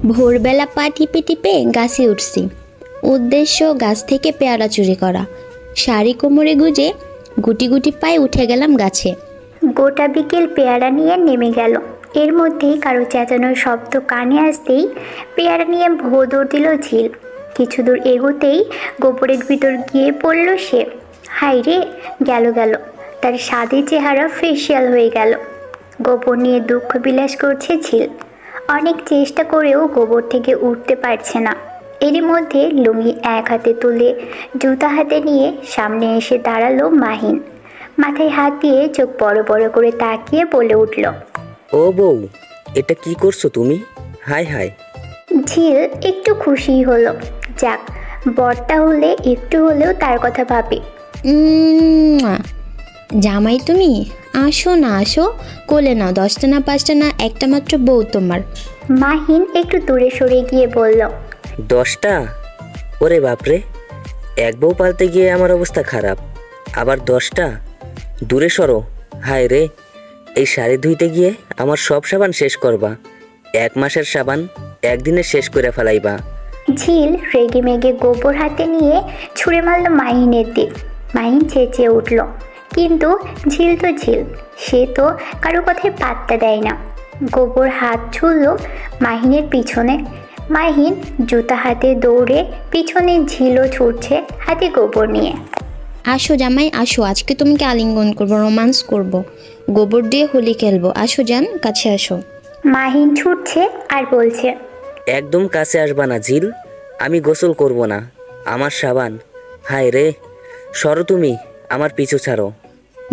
ভোরবেলা পা টিপে টিপে গাছে উঠছি। উদ্দেশ্য গাছ থেকে পেয়ারা চুরি করা। শাড়ি কোমরে গুজে গুটি গুটি পায়ে উঠে গেলাম গাছে। গোটা বিকেল পেয়ারা নিয়ে নেমে গেল। এর মধ্যেই কারো চেঁচানোর শব্দ কানে আসতেই পেয়ারা নিয়ে ভোঁ দৌড় দিল ঝিল। কিছু দূর এগোতেই গোবরের ভিতর গিয়ে পড়ল সে। হায় রে, গেল গেল, তার স্বাদে চেহারা ফেসিয়াল হয়ে গেল। গোবর নিয়ে দুঃখ বিলাস করছে ঝিল। অনেক চেষ্টা করেও গোবর থেকে উঠতে পারছে না। এরই মধ্যে লুঙ্গি এক হাতে তুলে জুতা হাতে নিয়ে সামনে এসে দাঁড়ালো মাহিন। মাথায় হাত দিয়ে চোখ বড় বড় করে তাকিয়ে বলে উঠল, ও বউ, এটা কি করছো তুমি? High high. ঝিল একটু খুশি হলো। যাক, বরটা হলে একটু হলেও তার কথা ভাবে। জামাই তুমি আসো না, আসো, কোলে নাও। 10টা না 5টা না, একটা মাত্র বউ তোমার। মাহিন একটু দূরে সরে গিয়ে বলল, 10টা? ওরে বাপরে, এক বউ পালতে গিয়ে আমার অবস্থা খারাপ, আবার 10টা? দূরে সরো। হায় রে, এই শাড়ি ধুইতে গিয়ে আমার সব সাবান শেষ করবা। 1 মাসের সাবান একদিনে শেষ করে ফেলাইবা। ঝিল রেগে মেগে গোবর হাতে নিয়ে ছুঁড়ে মারল মাহিনের দিক। মাহিন চেঁচিয়ে উঠল, কিন্তু ঝিল তো ঝিল, সে তো কারো কথায় পাত্তা দেয় না। গোবর হাত ছুঁড়ল মাহিনের পিছনে। মাহিন জুতা হাতে দৌড়ে পিছনে, ঝিলও ছুটছে হাতে গোবর নিয়ে। আসো জামাই আসো, আজকে তোমাকে আলিঙ্গন করবো, রোমান্স করব, গোবর দিয়ে হোলি খেলবো। আসো জান, কাছে আসো। মাহিন ছুটছে আর বলছে, একদম কাছে আসবা না ঝিল, আমি গোসল করব না, আমার সাবান। হায় রে, সরো তুমি, আমার পিছু ছাড়ো।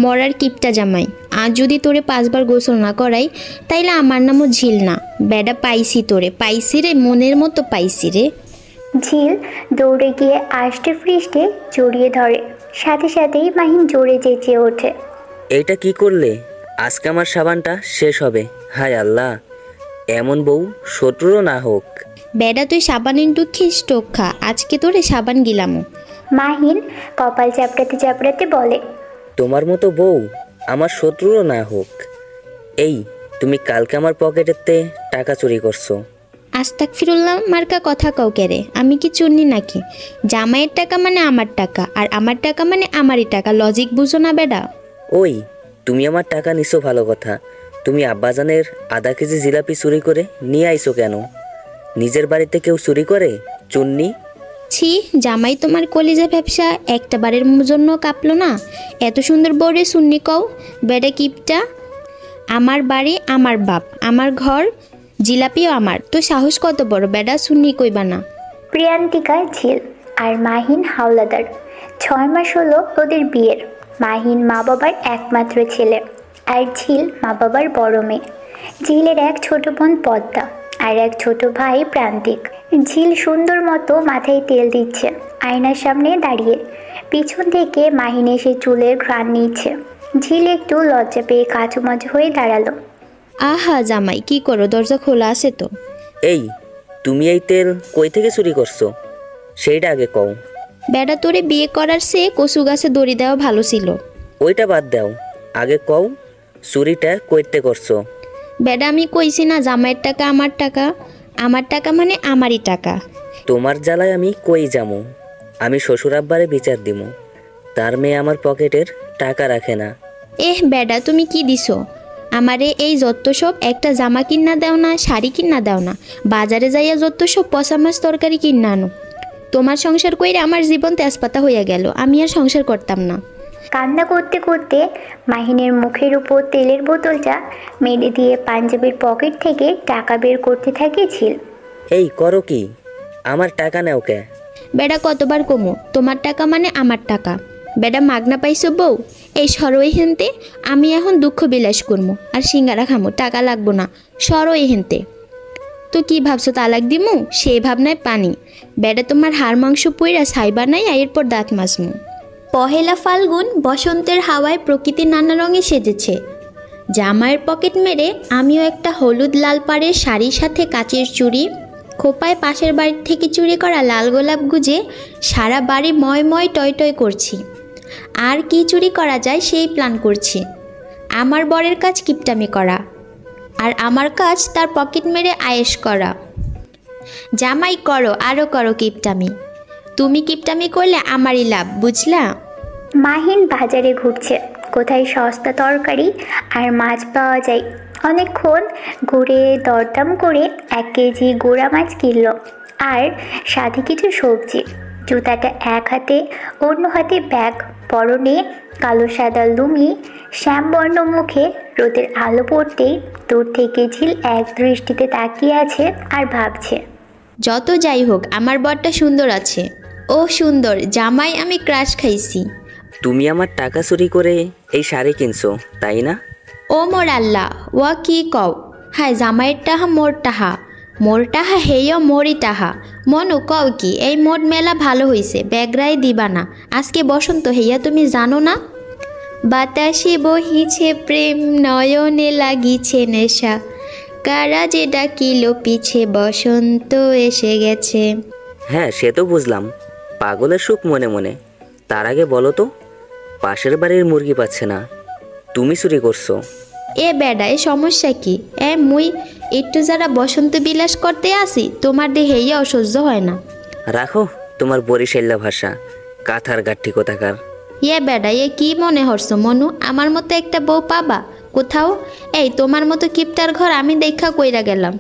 মরার কিপটা জামাই, আজ যদি তোরে 5 বার গোসল না করাই তাইলে আমার নামও ঝিল না। বেডা পাইছি তোরে, পাইছি রে, মনের মতো পাইছি রে। ঝিল দৌড়ে গিয়ে আষ্টে ফ্রিস্টে জড়িয়ে ধরে। সাথে সাথেই মাহিন জোরে চেঁচিয়ে ওঠে, এইটা কি করলে? আজকে আমার সাবানটা শেষ হবে। হায় আল্লাহ, এমন বউ শত্রুরও না হোক। বেডা তুই সাবানের দুঃখে স্টোক খা, আজকে তোরে সাবান গিলামো। মাহিন কপাল চাপড়াতে চাপড়াতে বলে, তোমার মতো বউ আমার শত্রুরও না হোক। এই, তুমি কালকে আমার পকেটেতে টাকা চুরি করছো। আস্তাগফিরুল্লাহ মার্কা কথা কাউ কেরে, আমি কি চুন্নি নাকি? জামাইয়ের টাকা মানে আমার টাকা, আর আমার টাকা মানে আমারই টাকা। লজিক বুঝো না বেডা? ওই, তুমি আমার টাকা নিছো ভালো কথা, তুমি আব্বাজানের আধা কেজি জিলাপি চুরি করে নিয়ে আইছো কেন? নিজের বাড়িতে কেউ চুরি করে চুন্নি? ছি, জামাই তোমার কলিজা ব্যবসা একটা বারের জন্য কাঁপলো না? এত সুন্দর বউরে সুন্নি কও? বেডা কিপটা। আমার বাড়ি, আমার বাপ, আমার ঘর, জিলাপিও আমার। তো সাহস কত বড় বেডা, সুন্নি কইবা না? প্রিয়ান্তিকা ঝিল আর মাহিন হাওলাদার। 6 মাস হলো ওদের বিয়ের। মাহিন মা বাবার একমাত্র ছেলে, আর ঝিল মা বাবার বড় মেয়ে। ঝিলের এক ছোট বোন পদ্মা আর এক ছোট ভাই প্রান্তিক। ঝিল সুন্দর মতো মাথায় তেল দিচ্ছে আয়নার সামনে দাঁড়িয়ে। পিছন থেকে মাহিন এসে চুলের ঘ্রাণ নিচ্ছে। ঝিল একটু লজ্জা পেয়ে কাচুমাচু হয়ে দাঁড়ালো। আহা জামাই, কি করো? দরজা খোলা আছে তো? এই, তুমি এই তেল কই থেকে চুরি করছো সেইটা আগে কও। বেডা তোরে বিয়ে করার সে কচু গাছে দড়ি দেওয়া ভালো ছিল। ওইটা বাদ দাও, আগে কও চুরিটা কইতে করছো। বেডা আমি কইছি না জামাইয়ের টাকা আমার টাকা? আমার টাকা মানে আমারই টাকা। তোমার জ্বালায় আমি কই যামু? আমি শ্বশুর আব্বারে বিচার দিমু, তার মেয়ে আমার পকেটের টাকা রাখে না। বেডা তুমি কি দিছো আমারে? এই যত সব একটা জামা কিনা দাও না, শাড়ি কিনা দাও না, বাজারে যাইয়া যত সব পচা মাছ তরকারি কিনা আনো। তোমার সংসার কইরে আমার জীবন তেজপাতা হইয়া গেল, আমি আর সংসার করতাম না। কান্না করতে করতে মাহিনের মুখের উপর তেলের বোতলটা মেরে দিয়ে পাঞ্জাবির পকেট থেকে টাকা বের করতে থাকে ঝিল। এই করো কি? আমার টাকা নেও কে? বেডা কতবার কমু তোমার টাকা মানে আমার টাকা? বেডা মাগনা পাইছো বউ? এই সরই হেনতে, আমি এখন দুঃখ বিলাস করবো আর সিঙ্গারা খামো, টাকা লাগবো না, সরই হেনতে। তো কি ভাবছো তালাক দিমু? সেই ভাবনায় পানি। বেডা তোমার হাড় মাংস পইরা ছাইবা নাই, এরপর দাঁত মাজমু। পহেলা ফাল্গুন, বসন্তের হাওয়ায় প্রকৃতি নানা রঙে সেজেছে। জামাইয়ের পকেট মেরে আমিও একটা হলুদ লাল পাড়ের শাড়ির সাথে কাচের চুড়ি, খোপায় পাশের বাড়ির থেকে চুরি করা লাল গোলাপ গুজে সারা বাড়ি ময় ময় টয় টয় করছি। আর কি চুরি করা যায় সেই প্ল্যান করছি। আমার বরের কাজ কিপটামি করা, আর আমার কাজ তার পকেট মেরে আয়েশ করা। জামাই করো, আরও করো কিপটামি। তুমি কিপটামি করলে আমারই লাভ, বুঝলা? মাহিন বাজারে ঘুরছে, কোথায় সস্তা তরকারি আর মাছ পাওয়া যায়। অনেকক্ষণ ঘুরে দরদাম করে 1 কেজি গোড়া মাছ কিনল আর সাথে কিছু সবজি। জুতাটা এক হাতে, অন্য হাতে ব্যাগ, পরনে কালো সাদা লুঙ্গি, শ্যামবর্ণ মুখে রোদের আলো পড়তেই দূর থেকে ঝিল এক দৃষ্টিতে তাকিয়ে আছে আর ভাবছে, যত যাই হোক আমার বরটা সুন্দর আছে। ও সুন্দর জামাই, আমি ক্রাশ খাইছি। তুমি আমার টাকা চুরি করে এই শাড়ি কিনছো, তাই না? ও মোর আল্লাহ, ওয়া কি কও? হায় জামাইয়ের টাহা মোর টাহা, মোর টাহা হেয় মোরই টাহা। মনু কও কি? এই মোট মেলা ভালো হইছে, ব্যাগরাই দিবা না। আজকে বসন্ত হেয়া, তুমি জানো না? বাতাসে বহিছে প্রেম, নয়নে লাগিছে নেশা, কারা যে ডাকিল পিছে, বসন্ত এসে গেছে। হ্যাঁ, সে তো বুঝলাম, পাগলের সুখ মনে মনে। তার আগে বলো তো, পাশের বাড়ির মুরগি পাচ্ছে না, তুমি চুরি করছো? এ বেডা, এ সমস্যা কি? মুই একটু যারা বসন্ত বিলাস করতে আসি, তোমার দেহে হেয়া অসহ্য হয় না। রাখো তোমার বরিশাল্লা ভাষা, কাঁথার গাঠি কোথাকার। বেডা, কি মনে হরছ মনু? আমার মতো একটা বউ পাবা কোথাও? এই তোমার মতো কিপটার ঘর আমি দেখা কইরা গেলাম,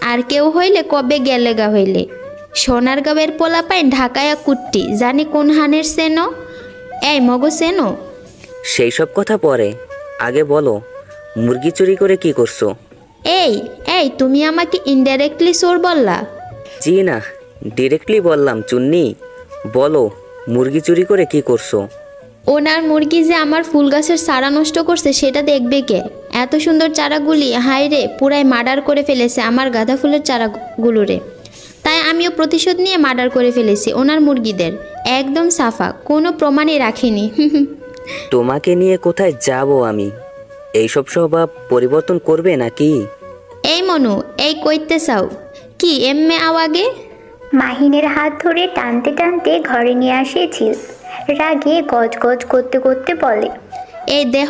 আর কেউ হইলে কবে গেলেগা হইলে। সোনার গাঁয়ের পোলা পাইন ঢাকায়া কুট্টি, জানি কোন হানের সেনো। এই মগো সেনো? সেই সব কথা পরে, আগে বলো মুরগি চুরি করে কি করছো? এই তুমি আমাকে ইনডাইরেক্টলি চোর বললা? জি না, ডিরেক্টলি বললাম চুন্নি। বলো মুরগি চুরি করে কি করছো? ওনার মুরগি যে আমার ফুল গাছের চারা নষ্ট করছে সেটা দেখবে কে? এত সুন্দর চারাগুলি হাই রে পুরাই মার্ডার করে ফেলেছে আমার গাঁদা ফুলের চারাগুলোরে। তাই আমিও প্রতিশোধ নিয়ে মার্ডার করে ফেলেছি ওনার মুরগিদের, একদম সাফা, কোনো প্রমাণই রাখিনি। তোমাকে নিয়ে কোথায় যাব আমি? এইসব স্বভাব পরিবর্তন করবে নাকি? এই মনু, এই কইতে চাও কি এমএ আওয়াগে? মাহিনের হাত ধরে টানতে টানতে ঘরে নিয়ে আসে ঝিল। রাগে গজগজ করতে করতে বলে, এই দেহ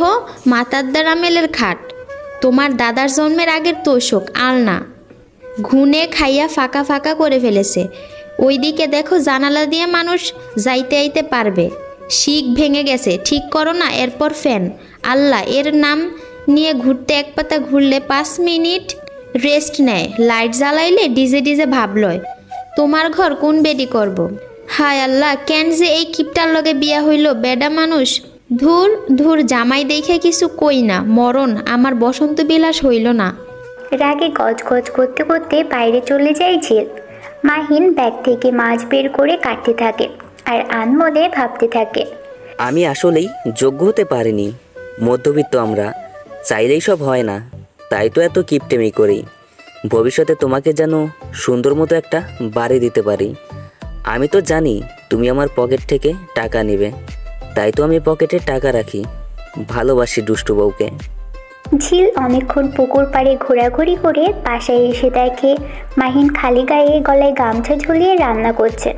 মাতার দ্বারা মেলের খাট, তোমার দাদার জন্মের আগের তোষক আলনা ঘুনে খাইয়া ফাঁকা ফাঁকা করে ফেলেছে। ওইদিকে দেখো জানালা দিয়ে মানুষ যাইতে আইতে পারবে। শিক ভেঙে গেছে, ঠিক করো না। এরপর ফ্যান, আল্লাহ এর নাম নিয়ে ঘুরতে এক পাতা ঘুরলে 5 মিনিট রেস্ট নেয়। লাইট জ্বালাইলে ডিজে ডিজে ভাবলয়। তোমার ঘর কোন বেডি করব? হায় আল্লাহ, কেন যে এই কিপটার লগে বিয়া হইল বেডা মানুষ। ধুর ধুর, জামাই দেখে কিছু কই না, মরণ আমার বসন্ত বিলাস হইল না। রাগে গজগজ করতে করতে বাইরে চলে যায় ঝিল। মাহিন ব্যাগ থেকে মাছ বের করে কাটতে থাকে আর আনমনে ভাবতে থাকে, আমি আসলেই যোগ্য হতে পারিনি। মধ্যবিত্ত আমরা, চাইলেই সব হয় না, তাই তো এত কিপটেমি করি। ভবিষ্যতে তোমাকে যেন সুন্দর মতো একটা বাড়ি দিতে পারি। আমি তো জানি তুমি আমার পকেট থেকে টাকা নেবে, তাই তো আমি পকেটে টাকা রাখি। ভালোবাসি দুষ্টু বউকে। ঝিল অনেকক্ষণ পুকুর পাড়ে ঘোরাঘুরি করে বাসায় এসে দেখে মাহিন খালি গায়ে গলায় গামছা ঝুলিয়ে রান্না করছে।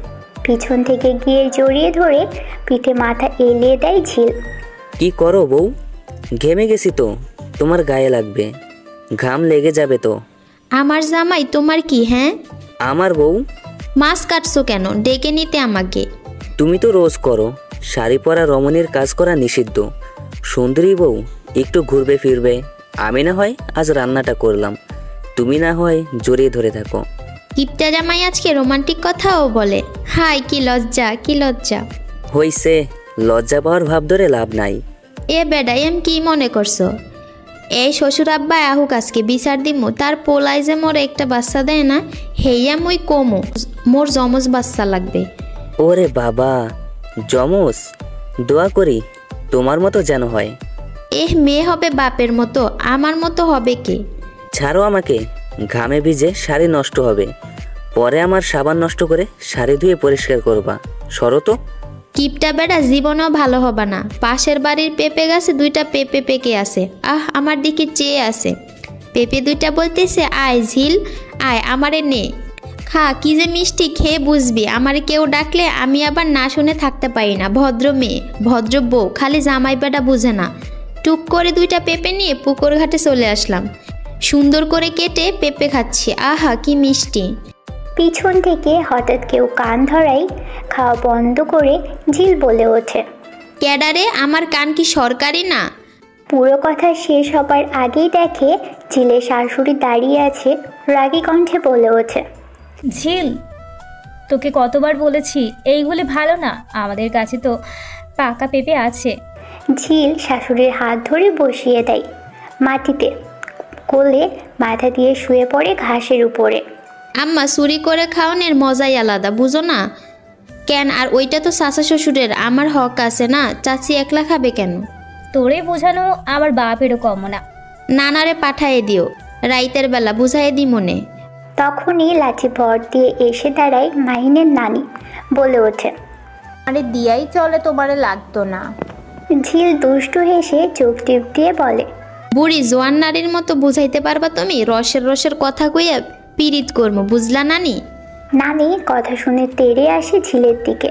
পিছন থেকে গিয়ে জড়িয়ে ধরে পিঠে মাথা এলিয়ে দেয় ঝিল। কি করো বউ? ঘেমে গেছি তো, তোমার গায়ে লাগবে, ঘাম লেগে যাবে তো। আমার জামাই তোমার কি? হ্যাঁ, আমার বউ। মাছ কাটছো কেন? ডেকে নিতে আমাকে। তুমি তো রোজ করো, শাড়ি পরা রমণীর কাজ করা নিষিদ্ধ। সুন্দরী বউ একটু ঘুরবে ফিরবে, আমি না হয় আজ রান্নাটা করলাম, তুমি না হয় জড়িয়ে ধরে থাকো। কিপটা জামাই আজকে রোমান্টিক কথাও বলে। হাই কি লজ্জা, কি লজ্জা। হইছে, লজ্জা পাওয়ার ভাব ধরে লাভ নাই। এ বেডা, কি মনে করছো? এই শ্বশুর আব্বা আহুক আজকে বিচার দিমু, তার পোলাই যে মোর একটা বাচ্চা দেয় না, হেইয়া মুই কমু মোর জমজ বাচ্চা লাগবে। ওরে বাবা, জমজ? দোয়া করি তোমার মতো যেন হয়। মেয়ে হবে বাপের মতো, আমার মতো হবে কে? ছাড়ো আমাকে, ঘামে ভিজে শাড়ি নষ্ট হবে, পরে আমার সাবান নষ্ট করে শাড়ি ধুয়ে পরিষ্কার করবা। সরো তো। কিপটা বেড়া জীবনেও ভালো হবে না। পাশের বাড়ির পেঁপে গাছে 2টা পেঁপে পেকে আছে, আমার দিকে চেয়ে আছে। পেঁপে 2টা বলতেছে, আয় ঝিল আয়, আমারে নে খা, কি যে মিষ্টি, খেয়ে বুঝবি। আমারে কেউ ডাকলে আমি আবার না শুনে থাকতে পারি না। ভদ্র মেয়ে, ভদ্র বউ, খালি জামাই বেটা বুঝে না। টুক করে 2টা পেঁপে নিয়ে পুকুর ঘাটে চলে আসলাম। সুন্দর করে কেটে পেঁপে খাচ্ছি, আহা কি মিষ্টি। পিছন থেকে হঠাৎ কেউ কান ধরাই খাওয়া বন্ধ করে ঝিল বলে ওঠে। ক্যাডারে, আমার কান কি সরকারি না? পুরো কথা শেষ হবার আগেই দেখে ঝিলের শাশুড়ি দাঁড়িয়ে আছে, রাগী কণ্ঠে বলে ওঠে। ঝিল, তোকে কতবার বলেছি এইগুলি ভালো না, আমাদের কাছে তো পাকা পেঁপে আছে। ঝিল শাশুড়ির হাত ধরে বসিয়ে দেয় মাটিতে, কোলে মাথা দিয়ে শুয়ে পড়ে ঘাসের উপরে। আম্মা, চুরি করে খাওয়ানোর মজাই আলাদা, বুঝো না কেন? আর ওইটা তো চাচা শ্বশুরের, আমার হক আছে না? চাচি একলা খাবে কেন? তোরে বোঝানো আমার বাপেরও কম না। নানারে পাঠায়ে দিও, রাইতের বেলা বুঝাই দি মনে। তখনই লাঠি ভর দিয়ে এসে দাঁড়ায় মাহিনের নানি, বলে ওঠে। আরে দিয়াই চলে, তোমারে লাগতো না। ঝিল দুষ্টু হেসে চোখ টিপ দিয়ে বলে। বুড়ি জোয়ান নারীর মতো বুঝাইতে পারবা তুমি? রসের রসের কথা কইয়া পিরিত করবো, বুঝলা নানি? নানি কথা শুনে তেড়ে আসে ঝিলের দিকে।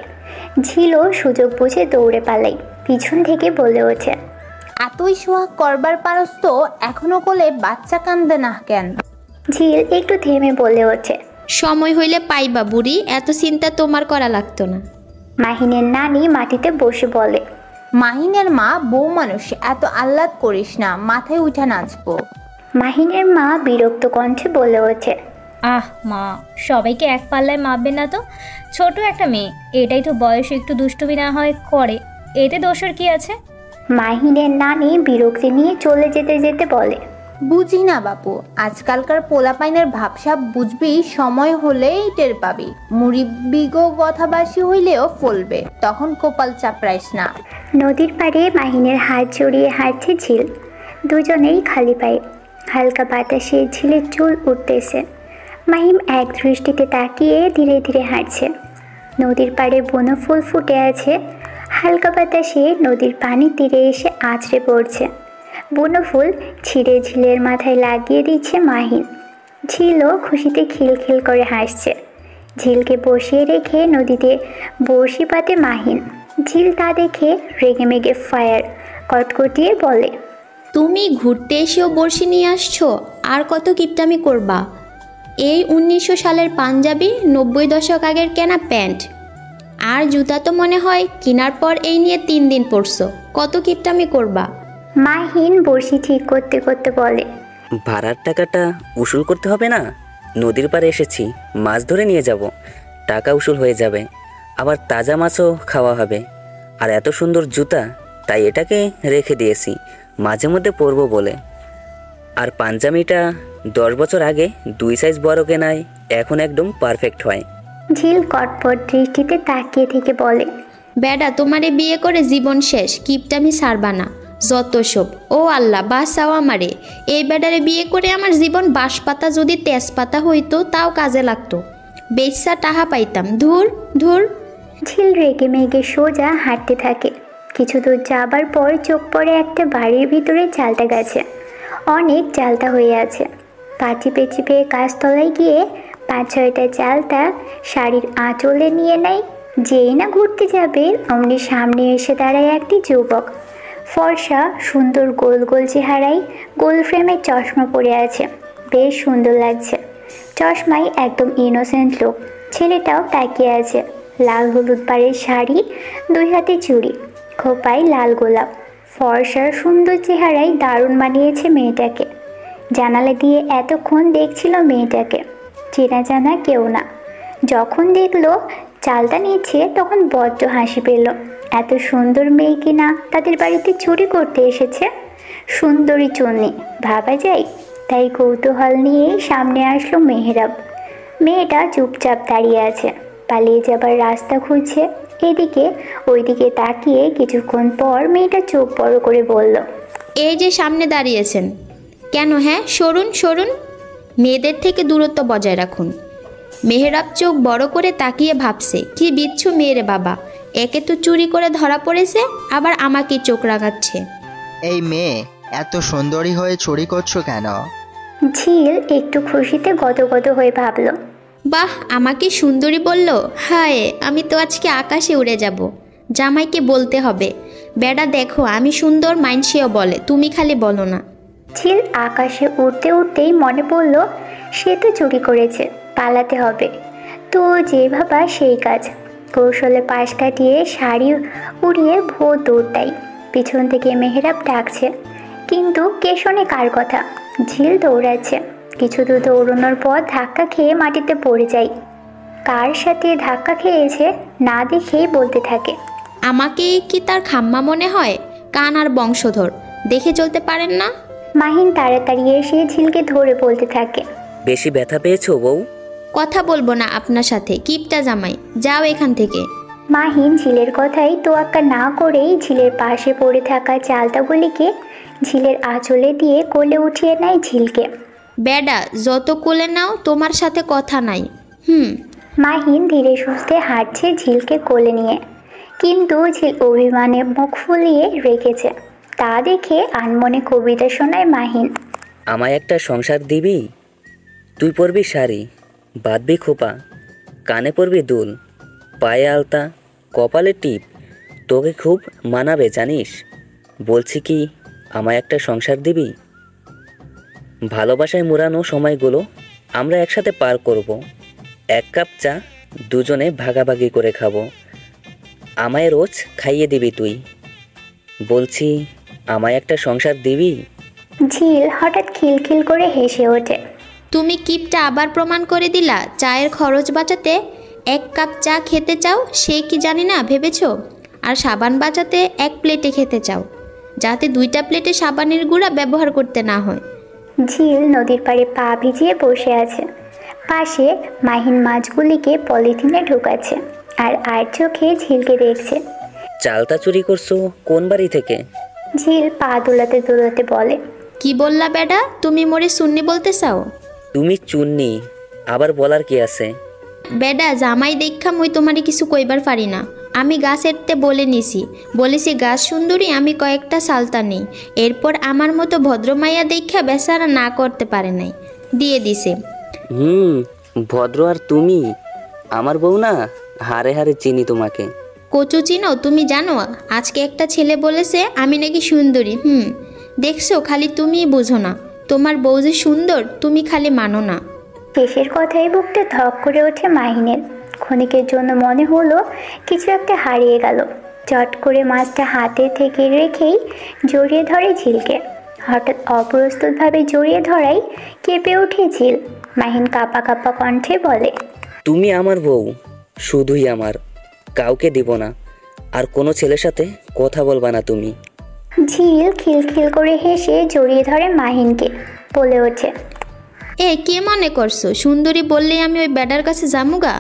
ঝিলও সুযোগ বুঝে দৌড়ে পালাই, পিছন থেকে বলে ওঠে। এতই সোহাগ করবার পারস তো এখনো কোলে বাচ্চা কান্দে না কেন? ঝিল একটু থেমে বলে ওঠে। সময় হইলে পাইবা বুড়ি, এত চিন্তা তোমার করা লাগতো না। মাহিনের নানি মাটিতে বসে বলে। মাহিনের মা বউ মানুষ, এত আহ্লাদ করিস না, মাথায় উঠে নাচবো। মাহিনের মা বিরক্ত কণ্ঠে বলে ওঠে। আহ মা, সবাইকে এক পাল্লায় মাপবে না তো? ছোট একটা মেয়ে, এটাই তো বয়স, একটু দুষ্টুমি না হয় করে, এতে দোষের কি আছে? মাহিনের নানি বিরক্তি নিয়ে চলে যেতে যেতে বলে। বুঝি না বাপু, আজকালকার পোলাপাইনের ভাবসাব বুঝবি, সময় হলেই টের পাবি। মুরিবিগো কথাবাসী হইলেও ফলবে, তখন কপাল চাপড়াইস না। নদীর পাড়ে মাহিনের হাত জড়িয়ে হাঁটছে ঝিল, দুজনেই খালি পায়ে। হালকা বাতাসে ঝিলের চুল উঠতেছে। মাহিম এক দৃষ্টিতে তাকিয়ে ধীরে ধীরে হাঁটছে। নদীর পাড়ে বুনো ফুল ফুটে আছে, হালকা বাতাসে নদীর পানি তীরে এসে আছড়ে পড়ছে। বুনো ফুল ছিঁড়ে ঝিলের মাথায় লাগিয়ে দিচ্ছে মাহিন। ঝিলও খুশিতে খিলখিল করে হাসছে। ঝিলকে বসিয়ে রেখে নদীতে বড়শি পাতে মাহিন। ঝিল তা দেখে রেগে মেগে ফায়ার কটকটিয়ে বলে। তুমি ঘুরতে এসেও বড়শি নিয়ে আসছো? আর কত কিপটামি করবা? এই 1900 সালের পাঞ্জাবি, 90 দশক আগের কেনা প্যান্ট আর জুতা তো মনে হয় কেনার পর এই নিয়ে 3 দিন পরছো। কত কিপটামি করবা? মাহিন বড়শি ঠিক করতে করতে বলে। ভাড়ার টাকাটা উসুল করতে হবে না? নদীর পাড়ে এসেছি, মাছ ধরে নিয়ে যাব, টাকা উসুল হয়ে যাবে, আবার তাজা মাছও খাওয়া হবে। আর এত সুন্দর জুতা, তাই এটাকে রেখে দিয়েছি, মাঝে মধ্যে পরবো বলে। আর পাঞ্জাবিটা 10 বছর আগে 2 সাইজ বড় কেনায় এখন একদম পারফেক্ট হয়। ঝিল কটপট দৃষ্টিতে তাকিয়ে থেকে বলে। বেডা, তোমারে বিয়ে করে জীবন শেষ, কিপটামি ছাড়বা না যত সব। ও আল্লাহ, বাঁচাও আমারে। এই বেডারে বিয়ে করে আমার জীবন বাঁশপাতা যদি তেজপাতা হইতো তাও কাজে লাগতো, বেচা টাহা পাইতাম। ধুর ধুর। ঝিল রেগে মেগে সোজা হাঁটতে থাকে। কিছু দূর যাবার পর চোখ পড়ে একটা বাড়ির ভিতরে চালতা গাছে। অনেক চালতা হয়ে আছে। পা চিপে চিপে গাছতলায় গিয়ে 5-6টা চালতা শাড়ির আঁচলে নিয়ে নেয়। যেই না ঘুরতে যাবে অমনি সামনে এসে দাঁড়ায় একটি যুবক। ফর্সা, সুন্দর গোল গোল চেহারায়, গোল ফ্রেমের চশমা পরে আছে, বেশ সুন্দর লাগছে। চশমায় একদম ইনোসেন্ট লোক। ছেলেটাও তাকিয়ে আছে। লাল হলুদ পাড়ের শাড়ি, 2 হাতে চুড়ি, খোপায় লাল গোলাপ। ফর্সার সুন্দর চেহারায় দারুণ মানিয়েছে মেয়েটাকে। জানালা দিয়ে এতক্ষণ দেখছিল মেয়েটাকে, চেনা জানা কেউ না। যখন দেখলো চালটা নিচ্ছে তখন বড্ড হাসি পেল। এত সুন্দর মেয়ে কিনা তাদের বাড়িতে চুরি করতে এসেছে। সুন্দরী চুন্নি ভাবা যায়। তাই কৌতূহল নিয়ে সামনে আসলো মেহরাব। মেয়েটা চুপচাপ দাঁড়িয়ে আছে, পালিয়ে যাবার রাস্তা খুঁজছে। এদিকে ওইদিকে তাকিয়ে কিছুক্ষণ পর মেয়েটা চোখ বড় করে বলল। এই যে সামনে দাঁড়িয়েছেন কেন? হ্যাঁ, সরুন সরুন, মেয়েদের থেকে দূরত্ব বজায় রাখুন। মেহরাব চোখ বড় করে তাকিয়ে ভাবছে, কি বিচ্ছু মেয়েরে বাবা, একে তো চুরি করে ধরা পড়েছে, আবার আমাকে চোখ রাগাচ্ছে। এই মেয়ে এত সুন্দরী হয়ে চুরি করছো কেন? ঝিল একটু খুশিতে গদগদ হয়ে ভাবল। বাহ, আমাকে সুন্দরী বলল? হায়, আমি তো আজকে আকাশে উড়ে যাব। জামাইকে বলতে হবে, বেডা দেখো আমি সুন্দর, মাইনসেও বলে, তুমি খালি বলো না। ঝিল আকাশে উঠতে উঠতেই মনে পড়ল সে তো চুরি করেছে, পালাতে হবে। তো যে ভাবা সেই কাজ। কৌশলে পাশ কাটিয়ে শাড়ি উড়িয়ে ভোর দৌড়টাই। পিছন থেকে মেহেরাব ডাকছে, কিন্তু কে শোনে কার কথা। ঝিল দৌড়াচ্ছে। কিছু দূর দৌড়ানোর পর ধাক্কা খেয়ে মাটিতে পড়ে যায়। কার সাথে ধাক্কা খেয়েছে না দেখেই বলতে থাকে, আমাকে কি তার খাম্মা মনে হয়? কান আর বংশধর, দেখে চলতে পারেন না? মাহিন তাড়াতাড়ি এসে ঝিলকে ধরে বলতে থাকে, বেশি ব্যথা পেয়েছো বউ? কথা বলবো না আপনার সাথে, কিপটা জামাই, যাও এখান থেকে। মাহিন ঝিলের কথাই তোয়াক্কা না করেই ঝিলের পাশে পড়ে থাকা চালতাগুলিকে ঝিলের আঁচলে দিয়ে কোলে উঠিয়ে নেয় ঝিলকে। বেডা, যত কোলে নাও, তোমার সাথে কথা নাই। মাহিন ধীরে সুস্থে হাঁটছে ঝিলকে কোলে নিয়ে, কিন্তু ঝিল অভিমানে মুখ ফুলিয়ে রেখেছে। তা দেখে আনমনে কবিতা শোনায় মাহিন। আমায় একটা সংসার দিবি? তুই পরবি শাড়ি, বাঁধবি খোপা, কানে পরবি দুল, পায়ে আলতা, কপালে টিপ, তোকে খুব মানাবে জানিস। বলছি কি, আমায় একটা সংসার দিবি? ভালোবাসায় মোড়ানো সময়গুলো আমরা একসাথে পার করব। এক কাপ চা দুজনে ভাগাভাগি করে খাবো। আমায় রোজ খাইয়ে দিবি তুই। বলছি, আমায় একটা সংসার দিবি? ঝিল হঠাৎ খিলখিল করে হেসে ওঠে। তুমি কিপটা আবার প্রমাণ করে দিলা। চায়ের খরচ বাঁচাতে এক কাপ চা খেতে চাও, সে কি জানি না ভেবেছো? আর সাবান বাঁচাতে এক প্লেটে খেতে চাও, যাতে 2টা প্লেটে সাবানের গুঁড়া ব্যবহার করতে না হয়। ঝিল নদীর পাড়ে পা ভিজিয়ে বসে আছে। পাশে মাহিন মাছগুলিকে পলিথিনে ঢুকাচ্ছে আর চোখে ঝিলকে দেখছে। চালতা চুরি করছো কোন বাড়ি থেকে? ঝিল পা দোলাতে দোলাতে বলে, কি বললা বেডা? তুমি মোরে সুন্নি বলতে চাও? তুমি চুন্নি, আবার বলার কি আছে? বেডা, জামাই দেখা মই তোমারে কিছু কইবার পারি না। আমি গাছ এরতে বলেছি গাছ সুন্দরী, আমি কয়েকটা সালতা নেই। এরপর আমার মতো ভদ্রমাইয়া দেখা বেচারা না করতে পারে নাই, দিয়ে দিছে। ভদ্র আর তুমি? আমার বউ না, হারে হারে চিনি তোমাকে। কচু চিনো? তুমি জানো আজকে একটা ছেলে বলেছে আমি নাকি সুন্দরী। দেখছো, খালি তুমিই বুঝো না। তোমার বউ যে সুন্দর, তুমি খালি মানো না। শেষের কথাই বুকটা ধক করে ওঠে মাহিনের। ক্ষণিকের জন্য মনে হলো কিছু একটা হারিয়ে গেল। চট করে মাছটা হাতে থেকে রেখেই জড়িয়ে ধরে ঝিলকে। হঠাৎ অপ্রস্তুতভাবে জড়িয়ে ধরাই কেঁপে ওঠে ঝিল। মাহিন কাঁপা কাঁপা কণ্ঠে বলে, তুমি আমার বউ, শুধুই আমার, কাউকে দিব না। আর কোনো ছেলের সাথে কথা বলবা না তুমি। ঝিল খিলখিল করে হেসে জড়িয়ে ধরে মাহিনকে, বলে ওঠে, কে মনে করছো সুন্দরী বললেই আমি ওই বেডার কাছে যামুগা?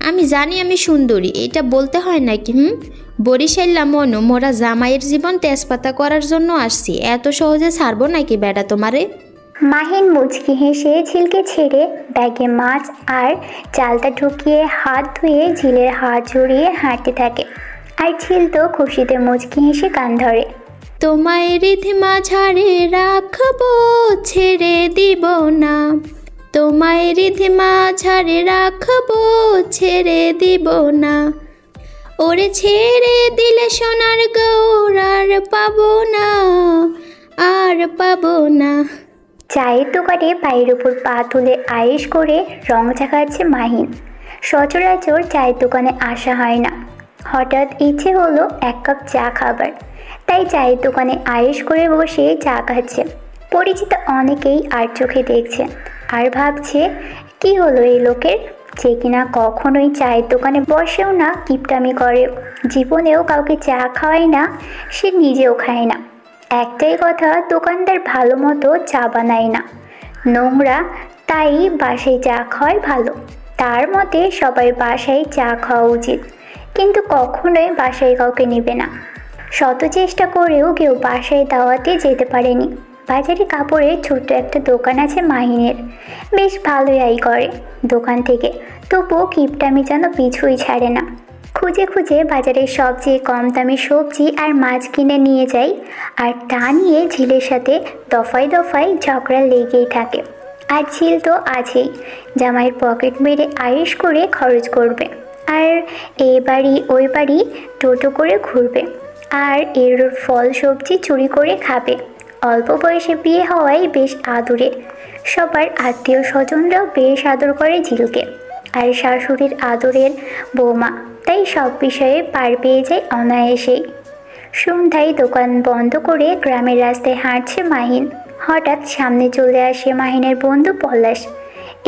আমি জানি আমি সুন্দরী, এটা বলতে হয় নাকি? বরিশাল্লা মনু, মোরা জামাইয়ের জীবন তেজপাতা করার জন্য আসছি, এত সহজে ছাড়বো নাকি বেডা তোমারে? মাহিন মুচকি হেসে ঝিলকে ছেড়ে ব্যাগে মাছ আর চালটা ঢুকিয়ে হাত ধুয়ে ঝিলের হাত জড়িয়ে হাঁটতে থাকে। আর ঝিল তো খুশিতে মুচকি হেসে কান ধরে। তোমায় রিধিমা ঝাড়ে রাখবো, ছেড়ে দিব না। তোমায় রিধিমা ঝাড়ে রাখবো, ছেড়ে দিব না। ওরে ছেড়ে দিলে সোনার গৌর আর পাবো না, আর পাবো না। চায়ের দোকানে পায়ের উপর পা তুলে আয়েশ করে রং চাকাচ্ছে মাহিন। সচরাচর চায়ের দোকানে আসা হয় না। হঠাৎ ইচ্ছে হলো এক কাপ চা খাবার, তাই চায়ের দোকানে আয়েশ করে বসে চা খাচ্ছে। পরিচিত অনেকেই আর চোখে দেখছে আর ভাবছে, কি হলো এই লোকের, যে কিনা কখনোই চায়ের দোকানে বসেও না, কিপটামি করে, জীবনেও কাউকে চা খাওয়ায় না, সে নিজেও খায় না। একটাই কথা, দোকানদার ভালো মতো চা বানায় না, নোংরা, তাই বাসায় চা খাওয়াই ভালো। তার মতে সবাই বাসায় চা খাওয়া উচিত, কিন্তু কখনোই বাসায় কাউকে নেবে না। শত চেষ্টা করেও কেউ বাসায় দাওয়াতে যেতে পারেনি। বাজারে কাপড়ের ছোট্ট একটা দোকান আছে মাহিনের, বেশ ভালোই আয় করে দোকান থেকে, তবুও কিপটামি যেন পিছুই ছাড়ে না। খুঁজে খুঁজে বাজারের সবচেয়ে কম দামি সবজি আর মাছ কিনে নিয়ে যায়, আর তা নিয়ে ঝিলের সাথে দফায় দফায় ঝগড়া লেগেই থাকে। আর ঝিল তো আছেই, জামাইয়ের পকেট মেরে আয়েশ করে খরচ করবে, আর এই বাড়ি ওই বাড়ি টোটো করে ঘুরবে, আর এর ফল সবজি চুরি করে খাবে। অল্প বয়সে বিয়ে হওয়ায় বেশ আদুরে, সবার আত্মীয় স্বজনরাও বেশ আদর করে ঝিলকে। আর শাশুড়ির আদরের বৌমা, তাই সব বিষয়ে পার পেয়ে যায় অনায়াসেই। সন্ধ্যায় দোকান বন্ধ করে গ্রামের রাস্তায় হাঁটছে মাহিন। হঠাৎ সামনে চলে আসে মাহিনের বন্ধু পলাশ।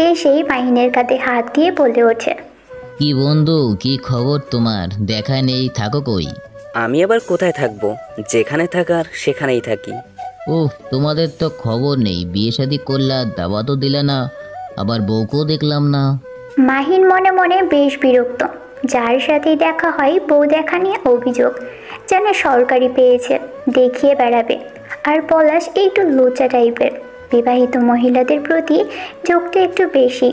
এসেই মাহিনের কাঁধে হাত দিয়ে বলে ওঠে, কি বন্ধু, কি খবর তোমার? দেখা নেই, থাকো কই? আমি আবার কোথায় থাকবো? যেখানে থাকার সেখানেই থাকি। ওহ, তোমাদের তো খবর নেই, বিয়ে শাদী করলা, দাওয়াতও দিলে না, আবার বউকেও দেখলাম না। মাহিন মনে মনে বেশ বিরক্ত। যার সাথেই দেখা হয় বউ দেখা নিয়ে অভিযোগ, যেন সরকারি পেয়েছে, দেখিয়ে বেড়াবে। আর পলাশ একটু লোচা টাইপের, বিবাহিত মহিলাদের প্রতি ঝোঁকটা একটু বেশি।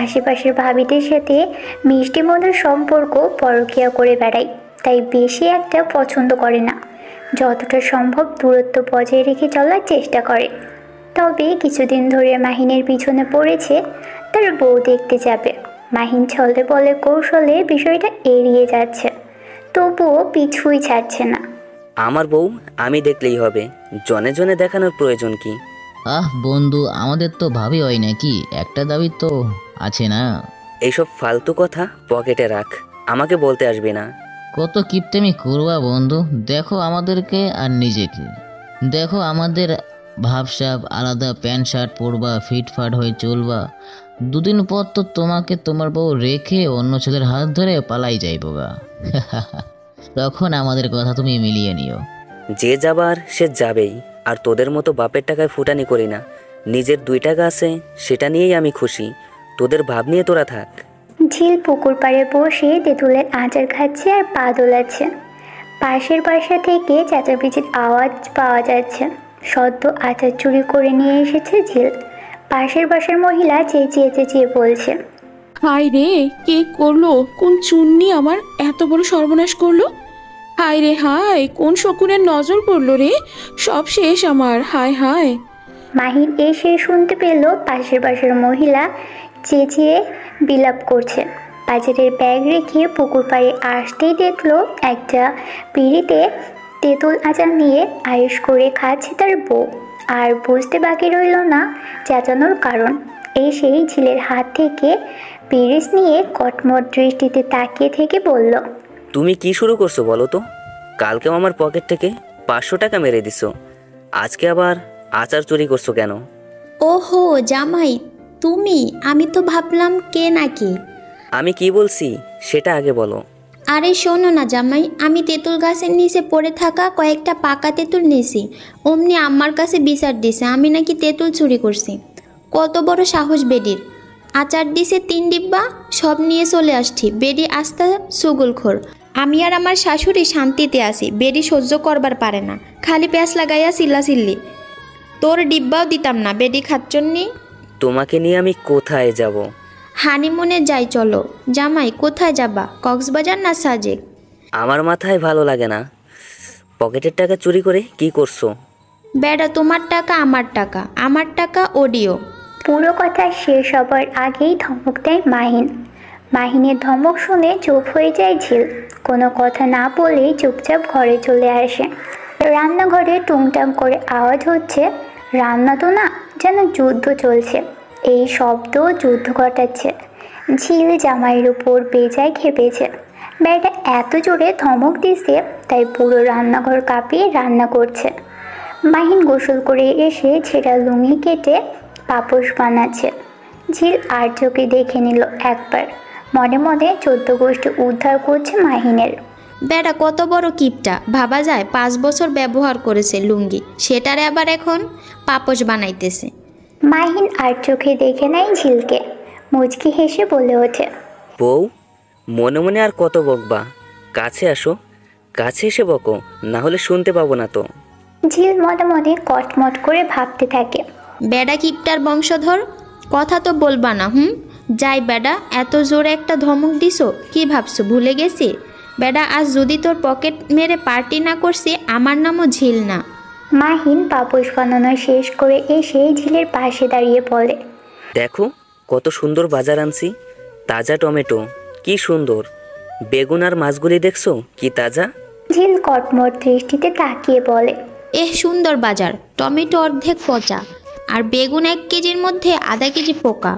আশেপাশের ভাবিদের সাথে মিষ্টি মধুর সম্পর্ক পরকীয়া করে বেড়ায়, তাই বেশি একটা পছন্দ করে না। যতটা সম্ভব দূরত্ব বজায় রেখে চলার চেষ্টা করে। তবে কিছুদিন ধরে মাহিনের পিছনে পড়েছে তার বউ দেখতে যাবে। মাহিন ছলে বলে কৌশলে বিষয়টা এড়িয়ে যাচ্ছে, তবুও পিছুই ছাড়ছে না। আমার বউ আমি দেখলেই হবে, জনে জনে দেখানোর প্রয়োজন কি? আহ বন্ধু, আমাদের তো ভাবি হয় নাকি, একটা দাবি তো আছে না? এইসব ফালতু কথা পকেটে রাখ, আমাকে বলতে আসবি না। কত কিপটেমি করবা বন্ধু, দেখো আমাদেরকে আর নিজেকে। দেখো আমাদের ভাবসাব আলাদা, প্যান্ট শার্ট পরবা, ফিটফাট হয়ে চলবা, দুদিন পর তো তোমাকে তোমার বউ রেখে অন্য ছেলের হাত ধরে পালাই যাইব গা। তখন আমাদের কথা তুমি মিলিয়ে নিও। যে যাবার সে যাবেই, আর তোদের মতো বাপের টাকায় ফুটানি করি না। নিজের 2 টাকা আছে, সেটা নিয়েই আমি খুশি। তোদের ভাব নিয়ে তোরা থাক। ঝিল পুকুর পাড়ে বসে তেঁতুলের আচার খাচ্ছে আর পা দোলাচ্ছে। পাশের বাসা থেকে চেঁচামেচির আওয়াজ পাওয়া যাচ্ছে। সদ্য আচার চুরি করে নিয়ে এসেছে ঝিল। পাশের বাসার মহিলা চেঁচিয়ে চেঁচিয়ে বলছে, হায় রে, কে করলো? কোন চুন্নি আমার এত বড় সর্বনাশ করলো? হায় রে হায়, কোন শকুনের নজর পড়লো রে? সব শেষ আমার, হায় হায়। মাহিন এসে শুনতে পেল পাশের বাসার মহিলা চেঁচিয়ে বিলাপ করছে। বাজারের ব্যাগ রেখে পুকুর পাড়ে আসতেই দেখলো একটা পিঁড়িতে তেঁতুল আচার নিয়ে আয়েশ করে খাচ্ছে তার বউ। আর বুঝতে বাকি রইল না চেঁচানোর কারণ। এসেই ঝিলের হাত থেকে পিরিচ নিয়ে কটমট দৃষ্টিতে তাকিয়ে থেকে বলল, তুমি কি শুরু করছো বলো তো? কালকেও আমার পকেট থেকে 500 টাকা মেরে দিছো, আজকে আবার আচার চুরি করছো কেন? ওহো জামাই, তুমি? আমি তো ভাবলাম কে নাকি। আমি কি বলছি সেটা আগে বলো। আরে শোনো না জামাই, আমি তেঁতুল গাছের নিচে পড়ে থাকা কয়েকটা পাকা তেঁতুল নিয়েছি। অমনি আমার কাছে বিচার দিছে আমি নাকি তেঁতুল চুরি করছি। কত বড় সাহস বেডির! আচার দিছে 3 ডিব্বা, সব নিয়ে চলে আসছি। বেডি আস্তা সুগুলখোর। আমি আর আমার শাশুড়ি শান্তিতে আছি, বেডি সহ্য করবার পারে না, খালি প্যাঁচ লাগাইয়া চিল্লি। তোর ডিব্বাও দিতাম না, বেডি খাচ্চন্নি। তোমাকে নিয়ে আমি কোথায় যাব? হানিমুনে যাই চলো। জামাই কোথায় যাবা? কক্সবাজার না সাজেক? আমার মাথায় ভালো লাগে না। পকেটের টাকা চুরি করে কি করছো? বেডা তোমার টাকা আমার টাকা, আমার টাকা অডিও। পুরো কথা শেষ হবার আগেই ধমক দেয় মাহিন। মাহিনের ধমক শুনে চুপ হয়ে যায় ঝিল। কোনো কথা না বলেই চুপচাপ ঘরে চলে আসে। রান্নাঘরে টুংটাং করে আওয়াজ হচ্ছে। রান্না তো না, যেন যুদ্ধ চলছে। এই শব্দ যুদ্ধ ঘটাচ্ছে। ঝিল জামাইয়ের উপর বেজায় খেপেছে। বেটা এত জোরে ধমক দিছে তাই পুরো রান্নাঘর কাঁপিয়ে রান্না করছে। মাহিন গোসল করে এসে ছেঁড়া লুঙ্গি কেটে পাপোশ বানাচ্ছে। ঝিল আর চোখে দেখে নিল একবার। মনে মনে 14 গোষ্ঠী উদ্ধার করছে মাহিনের। বেটা কত বড় কিপটা, ভাবা যায় 5 বছর ব্যবহার করেছে লুঙ্গি, সেটারে আবার এখন পাপোশ বানাইতেছে। মাহিন আর চোখে দেখে নেয় ঝিলকে। মুচকি হেসে বলে ওঠে, বউ, মনে মনে আর কত বকবা? কাছে আসো, কাছে এসে বকো, না হলে শুনতে পাবো না তো। ঝিল মনে মনে কটমট করে ভাবতে থাকে। বেডা কিপটার বংশধর, কথা তো বলবা না? যাই বেডা, এত জোরে একটা ধমক দিছো, কি ভাবছো ভুলে গেছি? বেডা আজ যদি তোর পকেট মেরে পার্টি না করছি, আমার নামও ঝিল না। মাহিন পাপোশ বানানো শেষ করে এসে ঝিলের পাশে দাঁড়িয়ে বলে, দেখো কত সুন্দর বাজার আনছি, তাজা টমেটো, কি সুন্দর বেগুন, আর মাছগুলি দেখছো কি তাজা। ঝিল কটমট দৃষ্টিতে তাকিয়ে বলে, সুন্দর বাজার, টমেটো অর্ধেক পচা, আর বেগুন 1 কেজির মধ্যে আধা কেজি পোকা।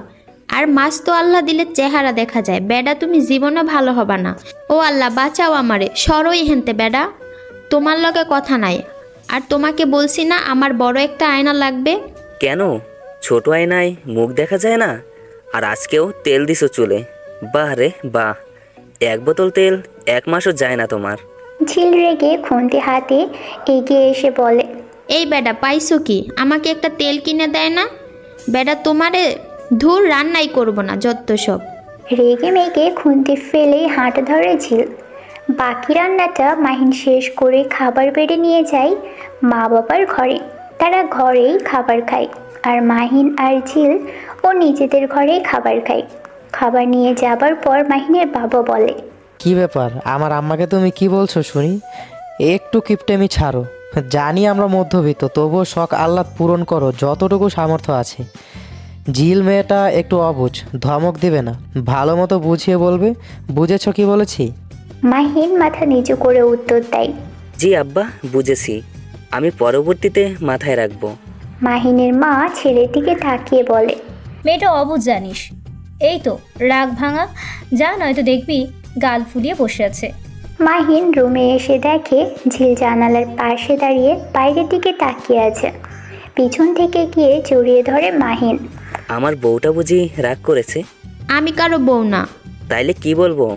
আর মাছ তো আল্লাহ দিলে চেহারা দেখা যায়। বেডা তুমি জীবনে ভালো হবা না। ও আল্লাহ বাঁচাও আমারে, সরই হেনতে বেডা, তোমার লগে কথা নাই। আর তোমাকে বলছি না আমার বড় একটা আয়না লাগবে। কেন, ছোট আয়নায় মুখ দেখা যায় না? আর আজকেও তেল দিছো চুলে, বাহ রে বাহ, 1 বোতল তেল 1 মাসও যায় না তোমার। ঝিল রেগে খুন্তি হাতে এগিয়ে এসে বলে, এই বেডা পাইছো কি, আমাকে একটা তেল কিনে দেয় না? বেডা তোমারে ধুর রান্নাই করব না, যত সব। রেগে মেগে খুন্তি ফেলেই হাঁটা ধরে ঝিল। বাকি রান্নাটা মাহিন শেষ করে খাবার বেড়ে নিয়ে যায় মা বাবার ঘরে। তারা ঘরেই খাবার খায়, আর মাহিন আর ঝিল ও নিজেদের ঘরেই খাবার খায়। খাবার নিয়ে যাবার পর মাহিনের বাবা বলে, কি ব্যাপার, আমার আম্মাকে তুমি কি বলছো শুনি? একটু কিপটেমি ছাড়ো। জানি আমরা মধ্যবিত্ত, তবুও শখ আহ্লাদ পূরণ করো যতটুকু সামর্থ্য আছে। ঝিল মেয়েটা একটু অবুঝ, ধমক দিবে না, ভালো মতো বুঝিয়ে বলবে। বুঝেছ কি বলেছি? মাহিন মাথা নিচু করে উত্তর দেয়, জি আব্বা, বুঝেছি, আমি পরবর্তীতে মাথায় রাখবো। মাহিনের মা ছেলের দিকে তাকিয়ে বলে, মেয়েটা অবুঝ জানিস, এই তো রাগ ভাঙা, যা নয়তো দেখবি গাল ফুলিয়ে বসে আছে। মাহিন রুমে এসে দেখে ঝিল জানালার পাশে দাঁড়িয়ে বাইরের দিকে তাকিয়ে আছে। পিছন থেকে গিয়ে জড়িয়ে ধরে মাহিন। আমার বউটা বুঝি রাগ করেছে? আমি কারো বউ না। তাইলে কি বলবো,